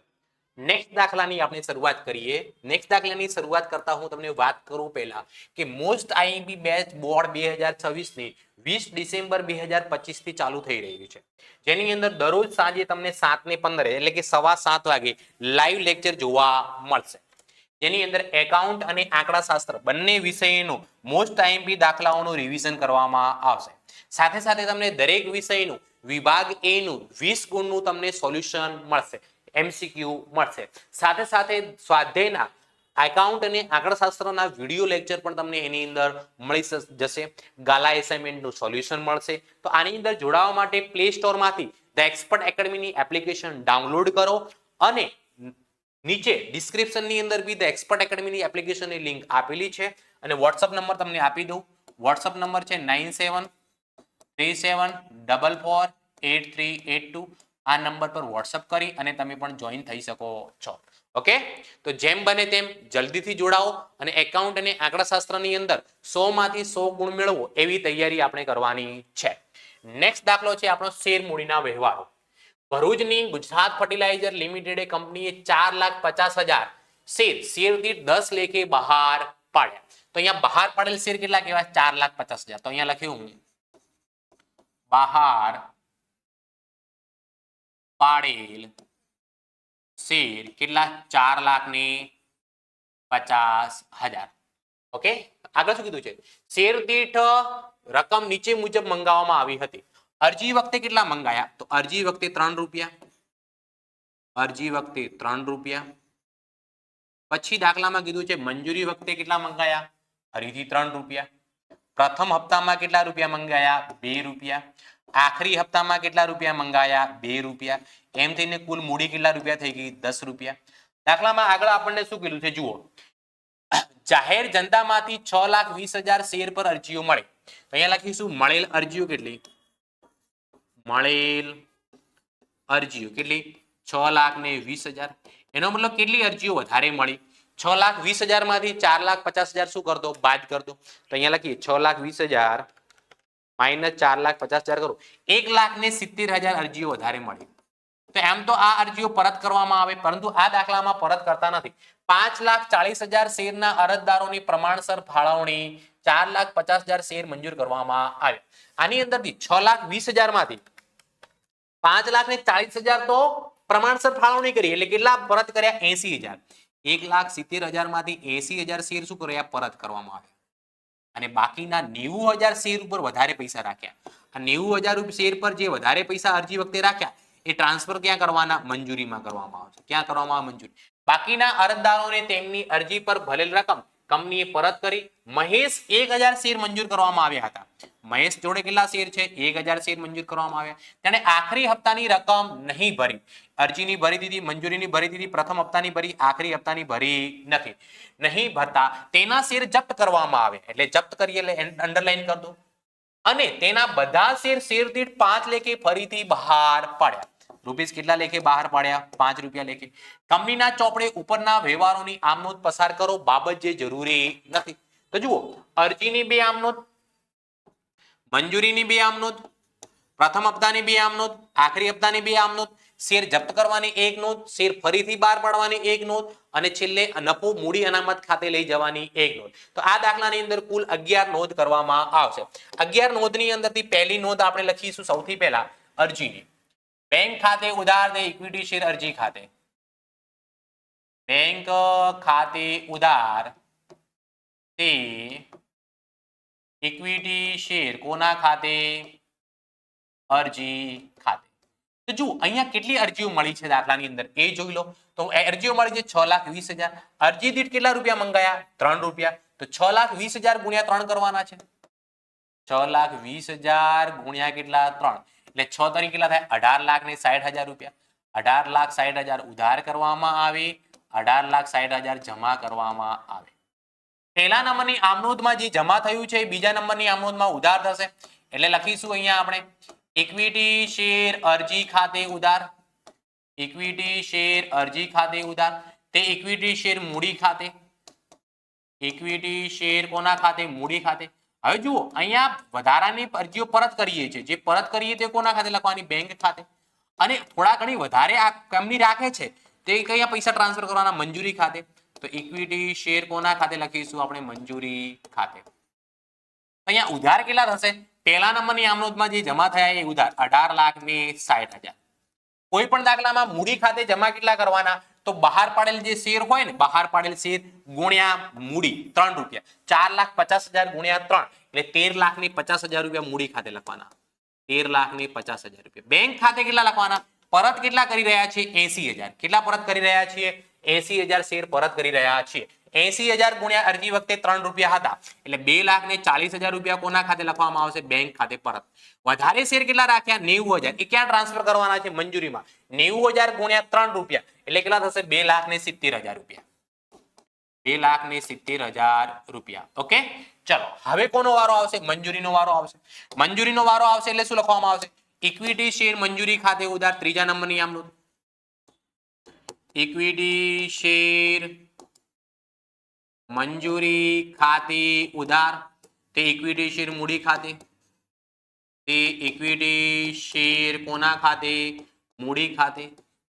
નેક્સ્ટ દાખલાની આપણે શરૂઆત કરીએ. નેક્સ્ટ દાખલાની શરૂઆત કરતા હું તમને વાત કરું પહેલા કે મોસ્ટ આઈએમપી બેચ બોર્ડ 2026 ની 20 ડિસેમ્બર 2025 થી ચાલુ થઈ રહ્યું છે. જેની અંદર દરરોજ સાંજે તમને 7:15 એટલે કે 7:15 વાગે લાઈવ લેક્ચર જોવા મળશે. જેની અંદર એકાઉન્ટ અને આંકડાશાસ્ત્ર બંને વિષયનું મોસ્ટ આઈએમપી દાખલાઓનું રિવિઝન કરવામાં આવશે. સાથે સાથે તમને દરેક વિષયનું વિભાગ એ નું 20 ગુણનું તમને સોલ્યુશન મળશે. એમસીક્યુ મળશે. સાથે સાથે સ્વાધ્યાયના એકાઉન્ટ અને આંકડાશાસ્ત્રના વિડીયો લેક્ચર પણ તમને એની અંદર મળી જશે. ગાલા એસાઇનમેન્ટનું સોલ્યુશન મળશે. તો આની અંદર જોડાવા માટે પ્લે સ્ટોરમાંથી ધ એક્સપર્ટ એકેડમીની એપ્લિકેશન ડાઉનલોડ કરો અને નીચે ડિસ્ક્રિપ્શનની અંદર બી ધ એક્સપર્ટ એકેડમીની એપ્લિકેશનની લિંક આપેલી છે અને વોટ્સઅપ નંબર તમને આપી દઉં. વોટ્સઅપ નંબર છે 973744 8382 આ નંબર પર વોટ્સઅપ કરી અને તમે પણ જોઈન થઈ શકો છો. ઓકે, તો જેમ બને તેમ જલ્દીથી જોડાઓ અને એકાઉન્ટ અને આંકડાશાસ્ત્રની અંદર 100 માંથી 100 ગુણ મેળવો એવી તૈયારી આપણે કરવાની છે. નેક્સ્ટ દાખલો છે આપણો શેર મૂડીના વ્યવહારો. ભરૂચની ગુજરાત ફર્ટિલાઇઝર લિમિટેડ કંપનીએ 4,50,000 શેર દીઠ 10 લેખે બહાર પાડ્યા. તો અહીંયા બહાર પાડેલ શેર કેટલા કહેવાય? 4,50,000. તો અહીંયા લખ્યું બહાર પાડેલ શેર કેટલા? 4,50,000. ઓકે, આગળ શું કીધું છે? શેર દીઠ રકમ નીચે મુજબ મંગાવવામાં આવી હતી. અરજી વખતે કેટલા મંગાયા? તો અરજી વખતે 3 રૂપિયા. અરજી વખતે 3 રૂપિયા. પછી દાખલામાં કીધું છે મંજૂરી વખતે કેટલા મંગાયા? ફરીથી 3 રૂપિયા. પ્રથમ હપ્તામાં કેટલા રૂપિયા મંગાયા? 2 રૂપિયા. આખરી હપ્તામાં કેટલા રૂપિયા મંગાયા? 2 રૂપિયા. એમ થઈને કુલ મૂડી કેટલા રૂપિયા થઈ ગઈ? 10 રૂપિયા. દાખલામાં આગળ આપણને શું કીધું છે જુઓ. જાહેર જનતામાંથી 6,20,000 શેર પર અરજીઓ મળે. તો અહીંયા લખીશું મળેલ અરજીઓ કેટલી? મળેલ અરજીઓ કેટલી? 6,20,000. એનો મતલબ કેટલી અરજીઓ વધારે મળી? 6,20,000 માંથી 4,50,000 શું કર દો? બાદ કર દો. તો અહીંયા લખીએ 6,20,000 માઇનસ 4,50,000 કરો. 1,70,000 અરજીઓ વધારે મળી. તો એમ તો આ અરજીઓ પરત કરવામાં આવે, પરંતુ આ દાખલામાં પરત કરતા નથી. 5,40,000 શેરના અરજદારોની પ્રમાણસર ફાળવણી 4,50,000 શેર મંજૂર કરવામાં આવ્યા. આની અંદરથી 6,20,000 માંથી 5,40,000 તો પ્રમાણસર ફાળવણી કરી એટલે કેટલા પરત કર્યા? 80,000. 1,70,000 માંથી 80,000 શેર શું કર્યા? પરત કરવામાં આવ્યા. અને બાકીના 90,000 શેર ઉપર વધારે પૈસા રાખ્યા. આ 90,000 શેર પર જે વધારે પૈસા અરજી વખતે રાખ્યા એ ટ્રાન્સફર ક્યાં કરવાના? મંજૂરીમાં કરવામાં આવશે. ક્યાં કરવામાં આવે? મંજૂરી. બાકીના અરજદારોને તેમની અરજી પર ભરેલ રકમ કંપનીએ પરત કરી. મહેશ 1,000 શેર મંજૂર કરવામાં આવ્યા હતા. મહેશ જોડે કેટલા શેર છે? 1,000 શેર મંજૂર કરવામાં આવ્યા. તેણે આખરી હપ્તાની રકમ નહીં ભરી. અરજીની ભરી દીધી, મંજૂરીની ભરી દીધી, પ્રથમ હપ્તાની ભરી, આખરી હપ્તાની ભરી નથી. નહીં ભરતા તેના શેર જપ્ત કરવામાં આવે. એટલે જપ્ત કરીએ એટલે અંડરલાઈન કરી દો. અને તેના બધા શેર દીઠ 5 લેખે ફરીથી બહાર પાડ્યા. રૂપીસ કેટલા લેખે બહાર પાડ્યા? 5 રૂપિયા લેખે. કંપનીના ચોપડે ઉપરના વ્યવહારોની આમનોંધ પસાર કરો. બાબત જે જરૂરી નથી. તો જુઓ, અરજીની 2 આમનોંધ, મંજૂરીની 2 આમનોંધ, પ્રથમ હપ્તાની 2 આમનોંધ, આખરી હપ્તાની 2 આમનોંધ, શેર જપ્ત કરવાની 1 નોંધ, શેર ફરીથી બહાર પાડવાની 1 નોંધ અને છેલ્લે નફો મૂડી અનામત ખાતે લઈ જવાની 1 નોંધ. તો આ દાખલાની અંદર કુલ 11 નોંધ કરવામાં આવશે. 11 નોંધની અંદરથી પહેલી નોંધ આપણે લખીશું સૌથી પહેલા અરજીની. બેંક ખાતે ઉધાર દે ઇક્વિટી શેર અરજી ખાતે. બેંક ખાતે ઉધાર તે ઇક્વિટી શેર કોના ખાતે? અરજી ખાતે. તો જુઓ અહીંયા કેટલી અરજીઓ મળી છે દાખલાની અંદર એ જોઈ લો. તો અરજીઓ મળી છે 6,20,000. અરજી દીઠ કેટલા રૂપિયા મંગાયા? 3 રૂપિયા. તો 6,20,000 ગુણ્યા 3 કરવાના છે. 6,20,000 ગુણ્યા કેટલા? 3. એટલે 6 તરીકે કેટલા થાય? 18,60,000 રૂપિયા. 18,60,000 ઉધાર કરવામાં આવે, 18,60,000 જમા કરવામાં આવે. પહેલા નંબરની આમનોંધમાં જે જમા થયું છે બીજા નંબરની આમનોંધમાં ઉધાર થશે. એટલે લખીશું અહીંયા આપણે ઇક્વિટી શેર અરજી ખાતે ઉધાર. ઇક્વિટી શેર અરજી ખાતે ઉધાર. તે ઇક્વિટી શેર મૂડી ખાતે. ઇક્વિટી શેર કોના ખાતે? મૂડી ખાતે. હવે જુઓ અહીંયા વધારાની અરજીઓ પરત કરીએ છીએ. જે પરત કરીએ તે કોના ખાતે લખવાની? બેંક ખાતે. અને થોડા ઘણી વધારે આ કંપની રાખે છે તે કયા પૈસા ટ્રાન્સફર કરવાના? મંજૂરી ખાતે. તો ઇક્વિટી શેર કોના ખાતે લખીશું આપણે? મંજૂરી ખાતે. અહીંયા ઉધાર કેટલા થશે? પહેલા નંબરની આમનોંધમાં જે જમા થયા એ ઉધાર 18,60,000. કોઈ પણ દાખલામાં મૂડી ખાતે જમા કેટલા કરવાના? તો બહાર પાડેલ જે શેર હોય ને, બહાર પાડેલ શેર ગુણ્યા મૂડી 3 રૂપિયા. 4,50,000 ગુણ્યા 3 એટલે 13,50,000 રૂપિયા મૂડી ખાતે લખવાના. 13,50,000 રૂપિયા. બેંક ખાતે કેટલા લખવાના? પરત કેટલા કરી રહ્યા છીએ? 80,000. કેટલા પરત કરી રહ્યા છીએ? 80,000 શેર પરત કરી રહ્યા છીએ. 80,000 ગુણ્યા અરજી વખતે 3 રૂપિયા હતા એટલે 2,40,000 રૂપિયા કોના ખાતે લખવામાં આવશે? બેંક ખાતે પરત. વધારે શેર કેટલા રાખ્યા? 90,000. એ ક્યાં ટ્રાન્સફર કરવાના છે? મંજૂરીમાં. 90,000 ગુણ્યા 3 રૂપિયા એટલે કેટલા થશે? 2,70,000 રૂપિયા. 2,70,000 રૂપિયા. ઓકે, ચલો હવે કોનો વારો આવશે? મંજૂરીનો વારો આવશે. મંજૂરીનો વારો આવશે એટલે શું લખવામાં આવશે? ઇક્વિટી શેર મંજૂરી ખાતે ઉધાર ત્રીજા નંબરની આમનું ઇક્વિટી શેર મંજૂરી ખાતે ઉધાર તે ઇક્વિટી શેર મૂડી ખાતે તે ઇક્વિટી શેર કોના ખાતે મૂડી ખાતે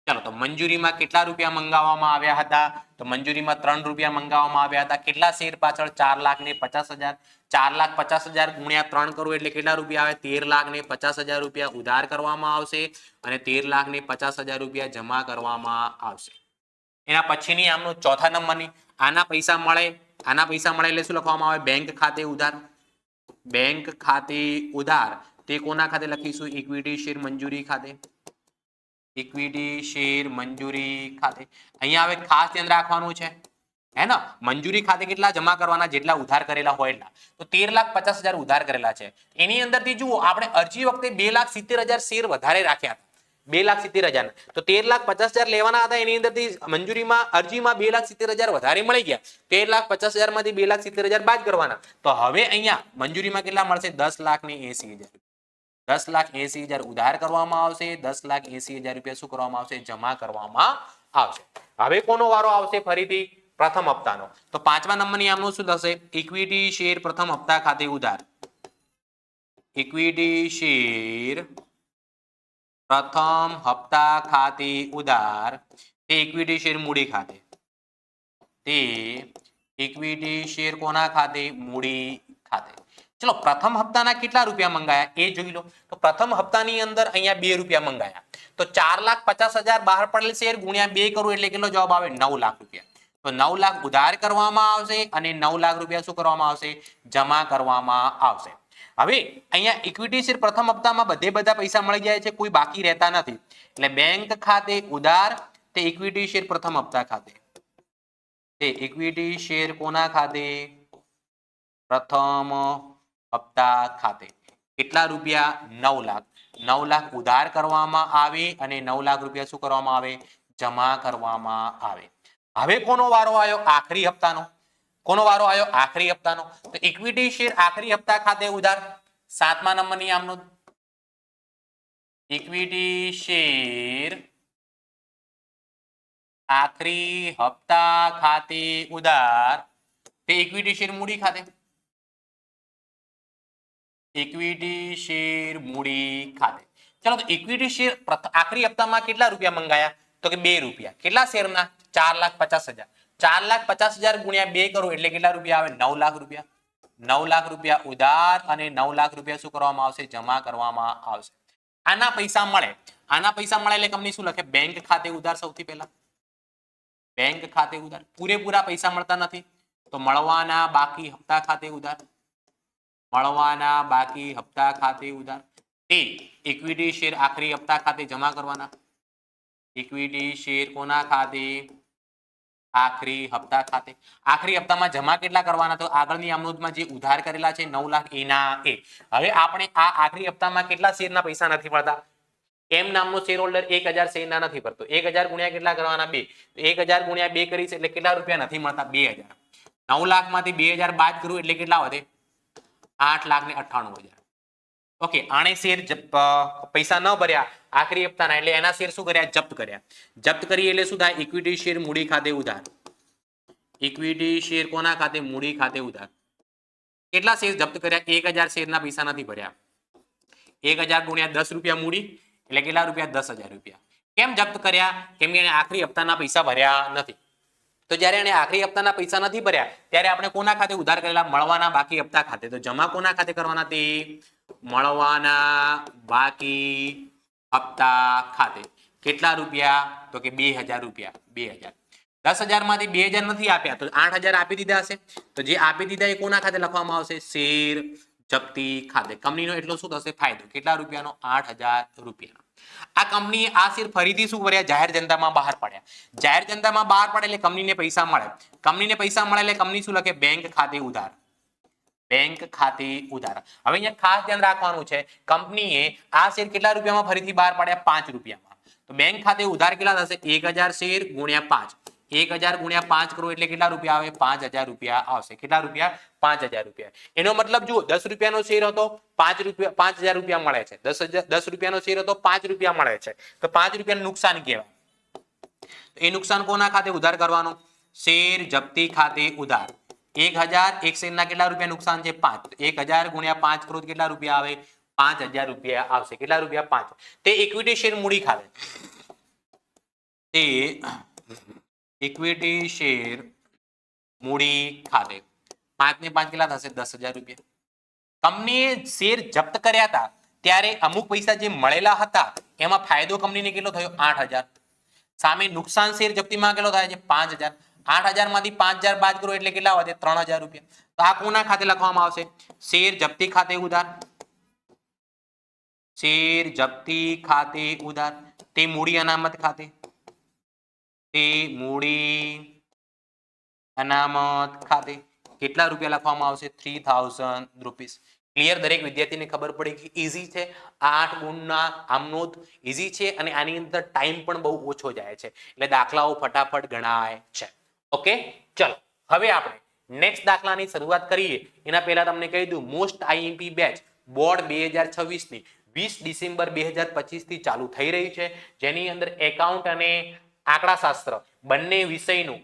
ચાલો તો મંજૂરીમાં કેટલા રૂપિયા મંગાવવામાં આવ્યા હતા તો મંજૂરીમાં 3 રૂપિયા મંગાવવામાં આવ્યા હતા કેટલા શેર પાછળ 4,50,000 4,50,000 ગુણ્યા 3 કરું એટલે કેટલા રૂપિયા આવે 13,50,000 રૂપિયા ઉધાર કરવામાં આવશે અને 13,50,000 રૂપિયા જમા કરવામાં આવશે એના પછીની આમનો ચોથા નંબરની આના પૈસા મળે એટલે શું લખવામાં આવે બેંક ખાતે ઉધાર તે કોના ખાતે લખીશું ઇક્વિટી શેર મંજૂરી ખાતે ઇક્વિટી શેર મંજૂરી ખાતે અહીંયા હવે ખાસ ધ્યાન રાખવાનું છે હે ને મંજૂરી ખાતે કેટલા જમા કરવાના જેટલા ઉધાર કરેલા હોય એટલા તો 13,50,000 ઉધાર કરેલા છે એની અંદરથી જુઓ આપણે અરજી વખતે 2,70,000 શેર વધારે રાખ્યા હતા 2,70,000 તો 13,50,000 લેવાના હતા એની અંદરથી મંજૂરીમાં અરજીમાં 2,70,000 વધારે મળી ગયા 13,50,000 માંથી 2,70,000 બાદ કરવાના તો હવે અહીંયા મંજૂરીમાં કેટલા મળશે 10,80,000 10,80,000 ઉધાર કરવામાં આવશે 10,80,000 રૂપિયા શું કરવામાં આવશે જમા કરવામાં આવશે હવે કોનો વારો આવશે ફરીથી પ્રથમ હપ્તાનો તો પાંચમા નંબરની આમનું શું થશે ઇક્વિટી શેર પ્રથમ હપ્તા ખાતે ઉધાર ઇક્વિટી શેર પ્રથમ હપ્તા ખાતે ઉધાર તે ઇક્વિટી શેર મૂડી ખાતે તે ઇક્વિટી શેર કોના ખાતે મૂડી ખાતે ચલો પ્રથમ હપ્તાના કેટલા રૂપિયા મંગાયા એ જોઈ લો તો પ્રથમ હપ્તાની અંદર અહીંયા 2 રૂપિયા મંગાયા તો 4,50,000 બહાર પડેલ શેર ગુણ્યા 2 કરું એટલે કેટલો જવાબ આવે 9 લાખ રૂપિયા તો 9 લાખ ઉધાર કરવામાં આવશે અને 9 લાખ રૂપિયા શું કરવામાં આવશે જમા કરવામાં આવશે હવે અહીંયા ઇક્વિટી શેર પ્રથમ હપ્તામાં બધા પૈસા મળી જાય છે કોઈ બાકી રહેતા નથી એટલે બેંક ખાતે ઉધાર તે ઇક્વિટી શેર પ્રથમ હપ્તા ખાતે તે ઇક્વિટી શેર કોના ખાતે પ્રથમ હપ્તા ખાતે કેટલા રૂપિયા 9 લાખ ઉધાર કરવામાં આવે અને 9 લાખ રૂપિયા શું કરવામાં આવે જમા કરવામાં આવે હવે કોનો વારો આવ્યો આખરી હપ્તાનો તો ઇક્વિટી શેર આખરી હપ્તા ખાતે ઉધાર સાતમા નંબરની આમનો ઇક્વિટી શેર આખરી હપ્તા ખાતે ઉધાર તે ઇક્વિટી શેર મૂડી ખાતે ઇક્વિટી શેર મૂડી ખાતે ચલો તો ઇક્વિટી શેર આખરી હપ્તામાં કેટલા રૂપિયા મંગાયા તો કે 2 રૂપિયા કેટલા શેરના 4,50,000 4,50,000 ગુણ્યા 2 કરો એટલે કેટલા રૂપિયા આવે 9 લાખ રૂપિયા 9 લાખ રૂપિયા ઉધાર અને 9 લાખ રૂપિયા શું કરવામાં આવશે જમા કરવામાં આવશે આના પૈસા મળે એટલે કંપની શું લખે બેંક ખાતે ઉધાર સૌથી પહેલા બેંક ખાતે ઉધાર પૂરેપૂરા પૈસા મળતા નથી તો મળવાના બાકી હપ્તા ખાતે ઉધાર તે ઇક્વિટી શેર આખરી હપ્તા ખાતે જમા કરવાના ઇક્વિટી શેર કોના ખાતે આખરી હપ્તા ખાતે આખરી હપ્તામાં જમા કેટલા કરવાના તો આગળની આમનોંધમાં જે ઉધાર કરેલા છે 9 લાખ એના એ હવે આપણે આ આખરી હપ્તામાં કેટલા શેરના પૈસા નથી મળતા એમ નામનો શેર હોલ્ડર 1,000 શેરના નથી ભરતો 1,000 ગુણ્યા કેટલા કરવાના 2 1,000 ગુણ્યા 2 કરીશ એટલે કેટલા રૂપિયા નથી મળતા 2,000 9 લાખમાંથી 2,000 બાદ કરું એટલે કેટલા વધે 8,98,000 ઓકે આને શેર પૈસા ન ભર્યા આખરી હપ્તાના એટલે એના શેર શું કર્યા જપ્ત કરી એટલે શું થાય ઇક્વિટી શેર મૂડી ખાતે ઉધાર ઇક્વિટી શેર કોના ખાતે મૂડી ખાતે ઉધાર કેટલા શેર જપ્ત કર્યા 1,000 શેરના પૈસા નથી ભર્યા 1,000 ગુણ્યા 10 રૂપિયા મૂડી એટલે કેટલા રૂપિયા 10,000 રૂપિયા કેમ જપ્ત કર્યા કેમ કે એને આખરી હપ્તાના પૈસા ભર્યા નથી તો જ્યારે એને આખરી હપ્તાના પૈસા નથી ભર્યા ત્યારે આપણે કોના ખાતે ઉધાર કરેલા મળવાના બાકી હપ્તા ખાતે તો જમા કોના ખાતે કરવાના તે મળવાના બાકી હપ્તા ખાતે કેટલા રૂપિયા તો કે 2,000 રૂપિયા 2,000 10,000 માંથી 2,000 નથી આપ્યા તો 8,000 આપી દીધા હશે તો જે આપી દીધા એ કોના ખાતે લખવામાં આવશે શેર જપ્તી ખાતે કંપનીનો એટલો શું થશે ફાયદો કેટલા રૂપિયાનો 8,000 રૂપિયા આ કંપની આ શેર ફરીથી શું કર્યા જાહેર જનતામાં બહાર પાડ્યા જાહેર જનતામાં બહાર પડે એટલે કંપનીને પૈસા મળે એટલે કંપની શું લખે બેંક ખાતે ઉધાર હવે અહીંયા ખાસ ધ્યાન રાખવાનું છે કંપનીએ આ શેર કેટલા રૂપિયામાં ફરીથી બહાર પાડ્યા 5 રૂપિયામાં તો બેંક ખાતે ઉધાર કેટલા થશે 1,000 શેર ગુણ્યા 5 1000 ગુણ્યા 5 કરો એટલે કેટલા રૂપિયા આવે? 5000 રૂપિયા આવશે. કેટલા રૂપિયા? 5000 રૂપિયા. એનો મતલબ જુઓ, 10 રૂપિયાનો શેર હતો, 5000 રૂપિયા મળે છે. 10 રૂપિયાનો શેર હતો, 5 રૂપિયા મળે છે, તો 5 રૂપિયાનું નુકસાન કહેવાય. એ નુકસાન કોના ખાતે ઉધાર કરવાનો? શેર જપ્તી ખાતે ઉધાર. 1000 એક શેરના કેટલા રૂપિયા નુકસાન છે? 5. 1000 ગુણ્યા 5 કરો તો કેટલા રૂપિયા આવે? 5000 રૂપિયા આવશે. કેટલા રૂપિયા? 5. તે ઇક્વિટી શેર મૂડી ખાતે, તે ઇક્વિટી શેર મૂડી ખાતે 5 ને 5 કેટલા થશે? 10,000 રૂપિયા. કંપનીએ શેર જપ્ત કર્યા હતા ત્યારે અમુક પૈસા જે મળેલા હતા એમાં ફાયદો કંપનીને કેટલો થયો? 8,000. સામે નુકસાન શેર જપ્તીમાં કેટલો થાય છે? 5,000. 8,000 માંથી 5,000 બાદ કરો એટલે કેટલા વધે? 3,000 રૂપિયા. તો આ કોના ખાતે લખવામાં આવશે? શેર જપ્તી ખાતે ઉધાર. શેર જપ્તી ખાતે ઉધાર. તે મૂડી અનામત ખાતે, તે મૂડી અનામત ખાતે કેટલા રૂપિયા લખવામાં આવશે? 3,000 રૂપીસ. ક્લિયર? દરેક વિદ્યાર્થીને ખબર પડી કે ઈઝી છે. 8 ગુણના આમનોંધ ઈઝી છે અને આની અંદર ટાઈમ પણ બહુ ઓછો જાય છે, એટલે દાખલાઓ ફટાફટ ગણાય છે. ઓકે, ચલો હવે આપણે નેક્સ્ટ દાખલાની શરૂઆત કરીએ. એના પહેલા તમને કહી દઉં, મોસ્ટ આઈએમપી બેચ બોર્ડ 2026 ની 20 ડિસેમ્બર 2025 થી ચાલુ થઈ રહી છે, જેની અંદર એકાઉન્ટ અને આંકડાશાસ્ત્ર બંને વિષયનું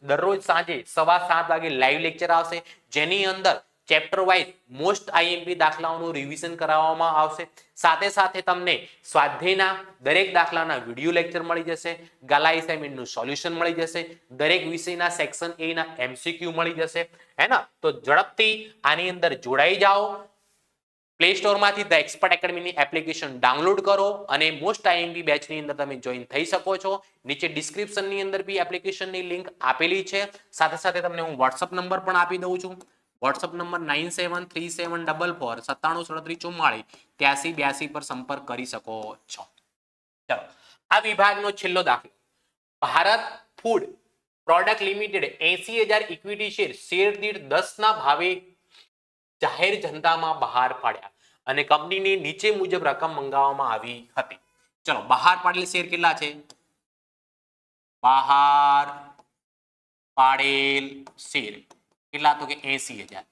દરરોજ સાંજે 7:15 વાગે લાઈવ લેક્ચર આવશે, જેની અંદર ચેપ્ટર વાઇઝ મોસ્ટ આઈએમપી દાખલાઓનું રિવિઝન કરાવવામાં આવશે. સાથે સાથે તમને સ્વાધ્યાયના દરેક દાખલાના વિડિયો લેક્ચર મળી જશે, ગાલા અસાઇનમેન્ટનું સોલ્યુશન મળી જશે, દરેક વિષયના સેક્શન એ ના એમસીક્યુ મળી જશે, હે ને? તો ઝડપથી આની અંદર જોડાઈ જાઓ. પ્લે સ્ટોરમાંથી ધ એક્સપર્ટ એકેડમીની એપ્લિકેશન ડાઉનલોડ કરો અને મોસ્ટ આઈએમપી બેચની અંદર તમે જોઈન થઈ શકો છો. નીચે ડિસ્ક્રિપ્શનની અંદર બી એપ્લિકેશનની લિંક આપેલી છે. સાથે સાથે તમને હું વોટ્સઅપ નંબર પણ આપી દઉં છું. વોટ્સઅપ નંબર 973744 8382 પર સંપર્ક કરી શકો છો. ચલો, આ વિભાગનો છેલ્લો દાખલો. Bharat food product limited 80,000 equity share દીઠ 10 ના ભાવે જાહેર જનતામાં બહાર પાડ્યા અને કંપનીની નીચે મુજબ રકમ મંગાવવામાં આવી હતી. ચલો, બહાર પાડેલ શેર કેટલા છે? બહાર પાડેલ શેર કેટલા? તો કે 80,000.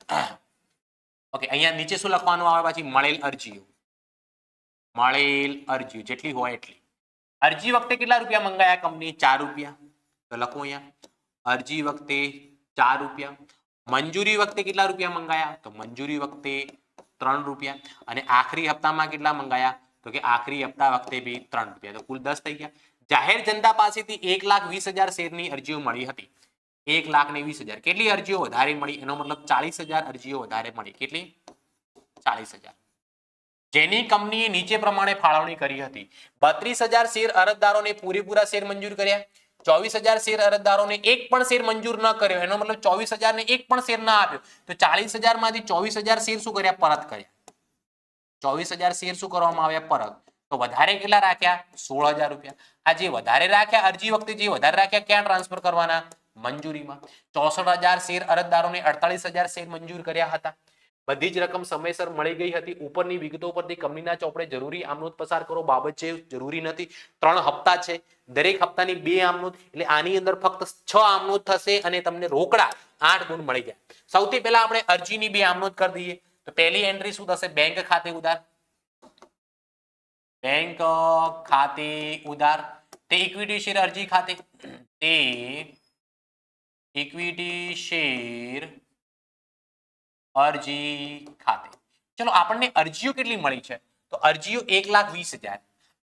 ઓકે, અહીંયા નીચે શું લખવાનું આવે? પછી મળેલ અરજીઓ. મળેલ અરજીઓ જેટલી હોય એટલી. અરજી વખતે કેટલા રૂપિયા મંગાયા કંપની? 4 રૂપિયા. તો લખો અહીંયા, અરજી વખતે 4 રૂપિયા. મંજૂરી વખતે કેટલા રૂપિયા મંગાયા? તો મંજૂરી વખતે 3 રૂપિયા. અને આખરી હપ્તામાં કેટલા મંગાયા? તો કે આખરી હપ્તા વખતે બી 3 રૂપિયા. તો કુલ 10 થઈ ગયા. જાહેર જનતા પાસેથી 1,20,000 શેરની અરજીઓ મળી હતી. 1,20,000. કેટલી અરજીઓ વધારે મળી? એનો મતલબ 40,000 અરજીઓ વધારે મળી. કેટલી? 40,000. જેની કંપનીએ નીચે પ્રમાણે ફાળવણી કરી હતી. 32,000 શેર અરજદારોને પૂરેપૂરા શેર મંજૂર કર્યા. 24,000 શેર અરજદારોને એક પણ શેર મંજૂર ન કર્યો. એનો મતલબ 24,000 ને એક પણ શેર ના આપ્યો. તો 40,000 માંથી 24,000 શેર શું કર્યા? પરત કર્યા. 24,000 શેર શું કરવામાં આવ્યા? પરત. તો વધારે કેટલા રાખ્યા? 16,000 રૂપિયા. આ જે વધારે રાખ્યા અરજી વખતે, જે વધારે રાખ્યા ક્યાં ટ્રાન્સફર કરવાના? મંજૂરીમાં. 64,000 શેર અરજદારોને 48,000 શેર મંજૂર કર્યા હતા. બધી જ રકમ સમયસર મળી ગઈ હતી. ઉપરની વિગતો પરથી કંપનીના ચોપડે જરૂરી આમનોંધ પસાર કરો બાબત છે, જરૂરી નથી. 3 હપ્તા છે, દરેક હપ્તાની 2 આમનોંધ, એટલે આની અંદર ફક્ત 6 આમનોંધ થશે અને તમને રોકડા 8 ગુણ મળી જાય. સૌથી પહેલા આપણે અરજીની 2 આમનોંધ કરી દઈએ. તો પહેલી એન્ટ્રી શું થશે? બેંક ખાતે ઉધાર. બેંક ખાતે ઉધાર. તે ઇક્વિટી શેર અરજી ખાતે, તે ઇક્વિટી શેર અરજી ખાતે. ચલો, આપણને અરજીઓ કેટલી મળી છે? તો અરજીઓ 1,20,000.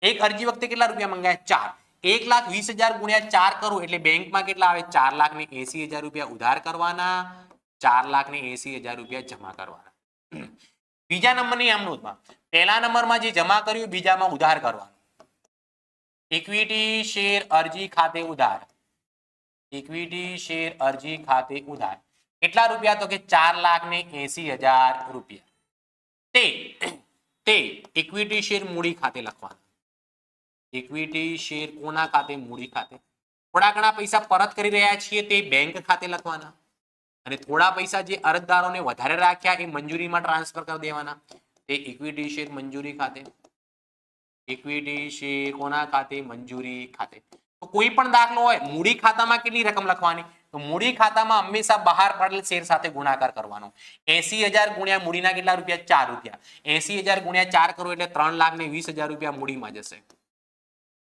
એક અરજી વખતે કેટલા રૂપિયા મંગાયા? 4. 1,20,000 ગુણ્યા 4 કરું એટલે બેંકમાં કેટલા આવે? 4,80,000 રૂપિયા ઉધાર કરવાના, 4,80,000 રૂપિયા જમા કરવાના. બીજા નંબરની આમનોંધમાં પહેલા નંબરમાં જે જમા કર્યું, બીજામાં ઉધાર કરવાનું. ઇક્વિટી શેર અરજી ખાતે ઉધાર. ઇક્વિટી શેર અરજી ખાતે ઉધાર કેટલા રૂપિયા? તો કે 4,80,000 રૂપિયા. તે ઇક્વિટી શેર મૂડી ખાતે લખવાનું. ઇક્વિટી શેર કોના ખાતે? મૂડી ખાતે. થોડા ઘણા પૈસા પરત કરી રહ્યા છીએ તે બેંક ખાતે લખવાના અને થોડા પૈસા જે અરજદારોને વધારે રાખ્યા એ મંજૂરીમાં ટ્રાન્સફર કરી દેવાના. તે ઇક્વિટી શેર મંજૂરી ખાતે. ઇક્વિટી શેર કોના ખાતે? મંજૂરી ખાતે. તો કોઈ પણ દાખલો હોય મૂડી ખાતામાં કેટલી રકમ લખવાની? તો મૂડી ખાતામાં હંમેશા બહાર પડેલ શેર સાથે ગુણાકાર કરવાનો. 80,000 ગુણ્યા મૂડીના કેટલા રૂપિયા? 4 રૂપિયા. 80,000 ગુણ્યા 4 કરો એટલે 3,20,000 રૂપિયા મૂડીમાં જશે.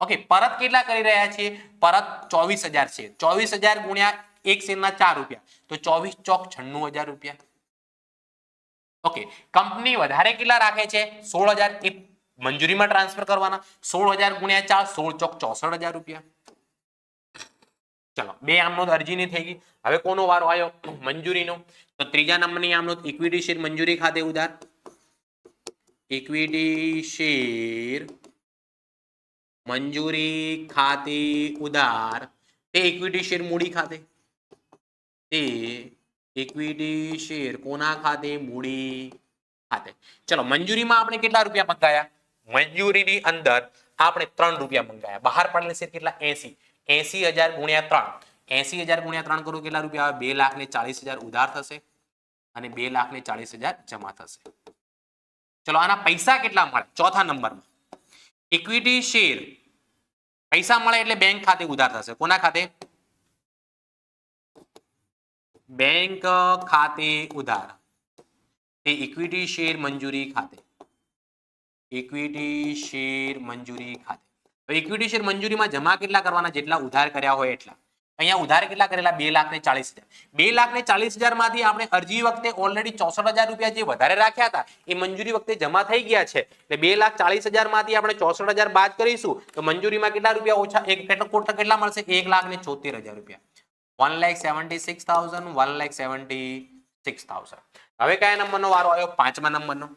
ઓકે, પરત કેટલા કરી રહ્યા છીએ? પરત 24,000 છે. 24,000 ગુણ્યા એક શેરના 4 રૂપિયા, તો 24 ચોક 96,000 રૂપિયા. ઓકે, કંપની વધારે કેટલા રાખે છે? 16,000. એ મંજૂરીમાં ટ્રાન્સફર કરવાના. 16,000 ગુણ્યા 4, 16 ચોક 64,000 રૂપિયા. ચલો, બે આમનોંધ અરજીની થઈ ગઈ. હવે કોનો વારો આવ્યો? મંજૂરીનો. તો ત્રીજા નંબરની આમનોંધ ઇક્વિટી શેર મંજૂરી ખાતે ઉધાર. ઇક્વિટી શેર મંજૂરી ખાતે ઉધાર તે ઇક્વિટી શેર મૂડી ખાતે. તે ઇક્વિટી શેર કોના ખાતે? મૂડી ખાતે. ચલો, મંજૂરીમાં આપણે કેટલા રૂપિયા મંગાયા? મંજૂરીની અંદર આપણે 3 રૂપિયા મંગાયા. બહાર પડેલ શેર કેટલા? 80. 80,000 ગુણ્યા 3. 80,000 ગુણ્યા 3 કરો કેટલા રૂપિયા આવે? 2,40,000 ઉધાર થશે અને 2,40,000 જમા થશે. ચલો, આના પૈસા કેટલા મળે? ચોથા નંબરમાં ઇક્વિટી શેર પૈસા મળે એટલે બેંક ખાતે ઉધાર થશે. કોના ખાતે? બેંક ખાતે ઉધાર. તે ઇક્વિટી શેર મંજૂરી ખાતે. ઇક્વિટી શેર મંજૂરી ખાતે. તો ઇક્વિટી શેર મંજૂરીમાં જમા કેટલા કરવાના? જેટલા ઉધાર કર્યા હોય એટલા. અહીંયા ઉધાર કેટલા કરેલા? 2,40,000. 2,40,000 માંથી આપણે અરજી વખતે ઓલરેડી 64,000 રૂપિયા જે વધારે રાખ્યા હતા એ મંજૂરી વખતે જમા થઈ ગયા છે. એટલે 2,40,000 માંથી આપણે 64,000 બાદ કરીશું તો મંજૂરીમાં કેટલા રૂપિયા ઓછા? કેટલા મળશે? 1,76,000 રૂપિયા. 1,76,000. 1,76,000. હવે કયા નંબરનો વારો આવ્યો? પાંચમા નંબરનો.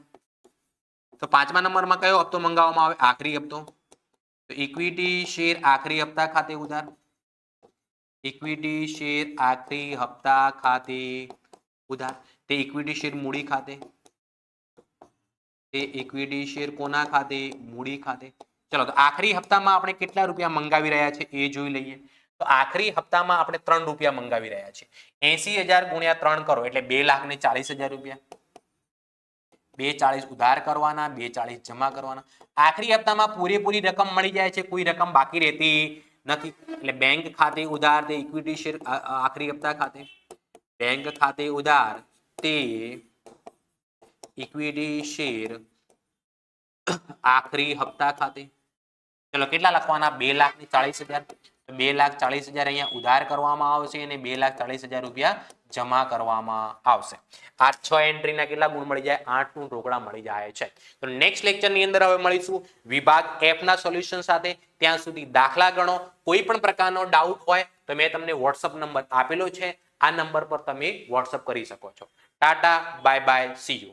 તો પાંચમા નંબરમાં કયો હપ્તો મંગાવવામાં આવે? આખરી હપ્તો. તો ઇક્વિટી શેર આખરી હપ્તા ખાતે ઉધાર. ઇક્વિટી શેર આખરી હપ્તા ખાતે ઉધાર. તે ઇક્વિટી શેર મૂડી ખાતે. તે ઇક્વિટી શેર કોના ખાતે? મૂડી ખાતે. ચલો, તો આખરી હપ્તામાં આપણે કેટલા રૂપિયા મંગાવી રહ્યા છે એ જોઈ લઈએ. તો આખરી હપ્તામાં આપણે 3 રૂપિયા મંગાવી રહ્યા છીએ. 80,000 ગુણ્યા 3 કરો એટલે 2,40,000 રૂપિયા. 2,40 ઉધાર કરવાના, 2,40 જમા કરવાના. આખરી હપ્તામાં પૂરેપૂરી રકમ મળી જાય છે, કોઈ રકમ બાકી રહેતી નથી. એટલે બેંક ખાતે ઉધાર તે ઇક્વિટી શેર આખરી હપ્તા ખાતે. બેંક ખાતે ઉધાર તે ઇક્વિટી શેર આખરી હપ્તા ખાતે. ચલો, કેટલા લખવાના? 2,40,000. 2,40,000 અહીંયા ઉધાર કરવામાં આવશે અને 2,40,000 રૂપિયા જમા કરવામાં આવશે. આ 6 એન્ટ્રીના કેટલા ગુણ મળી જાય? 8 ગુણ રોકડા મળી જાય છે. તો નેક્સ્ટ લેક્ચરની અંદર હવે મળીશું વિભાગ F ના સોલ્યુશન સાથે. ત્યાં સુધી દાખલા ગણો. કોઈ પણ પ્રકારનો ડાઉટ હોય તો મેં તમને WhatsApp નંબર આપેલો છે. આ નંબર પર તમે WhatsApp કરી શકો છો. Tata, bye bye, C you.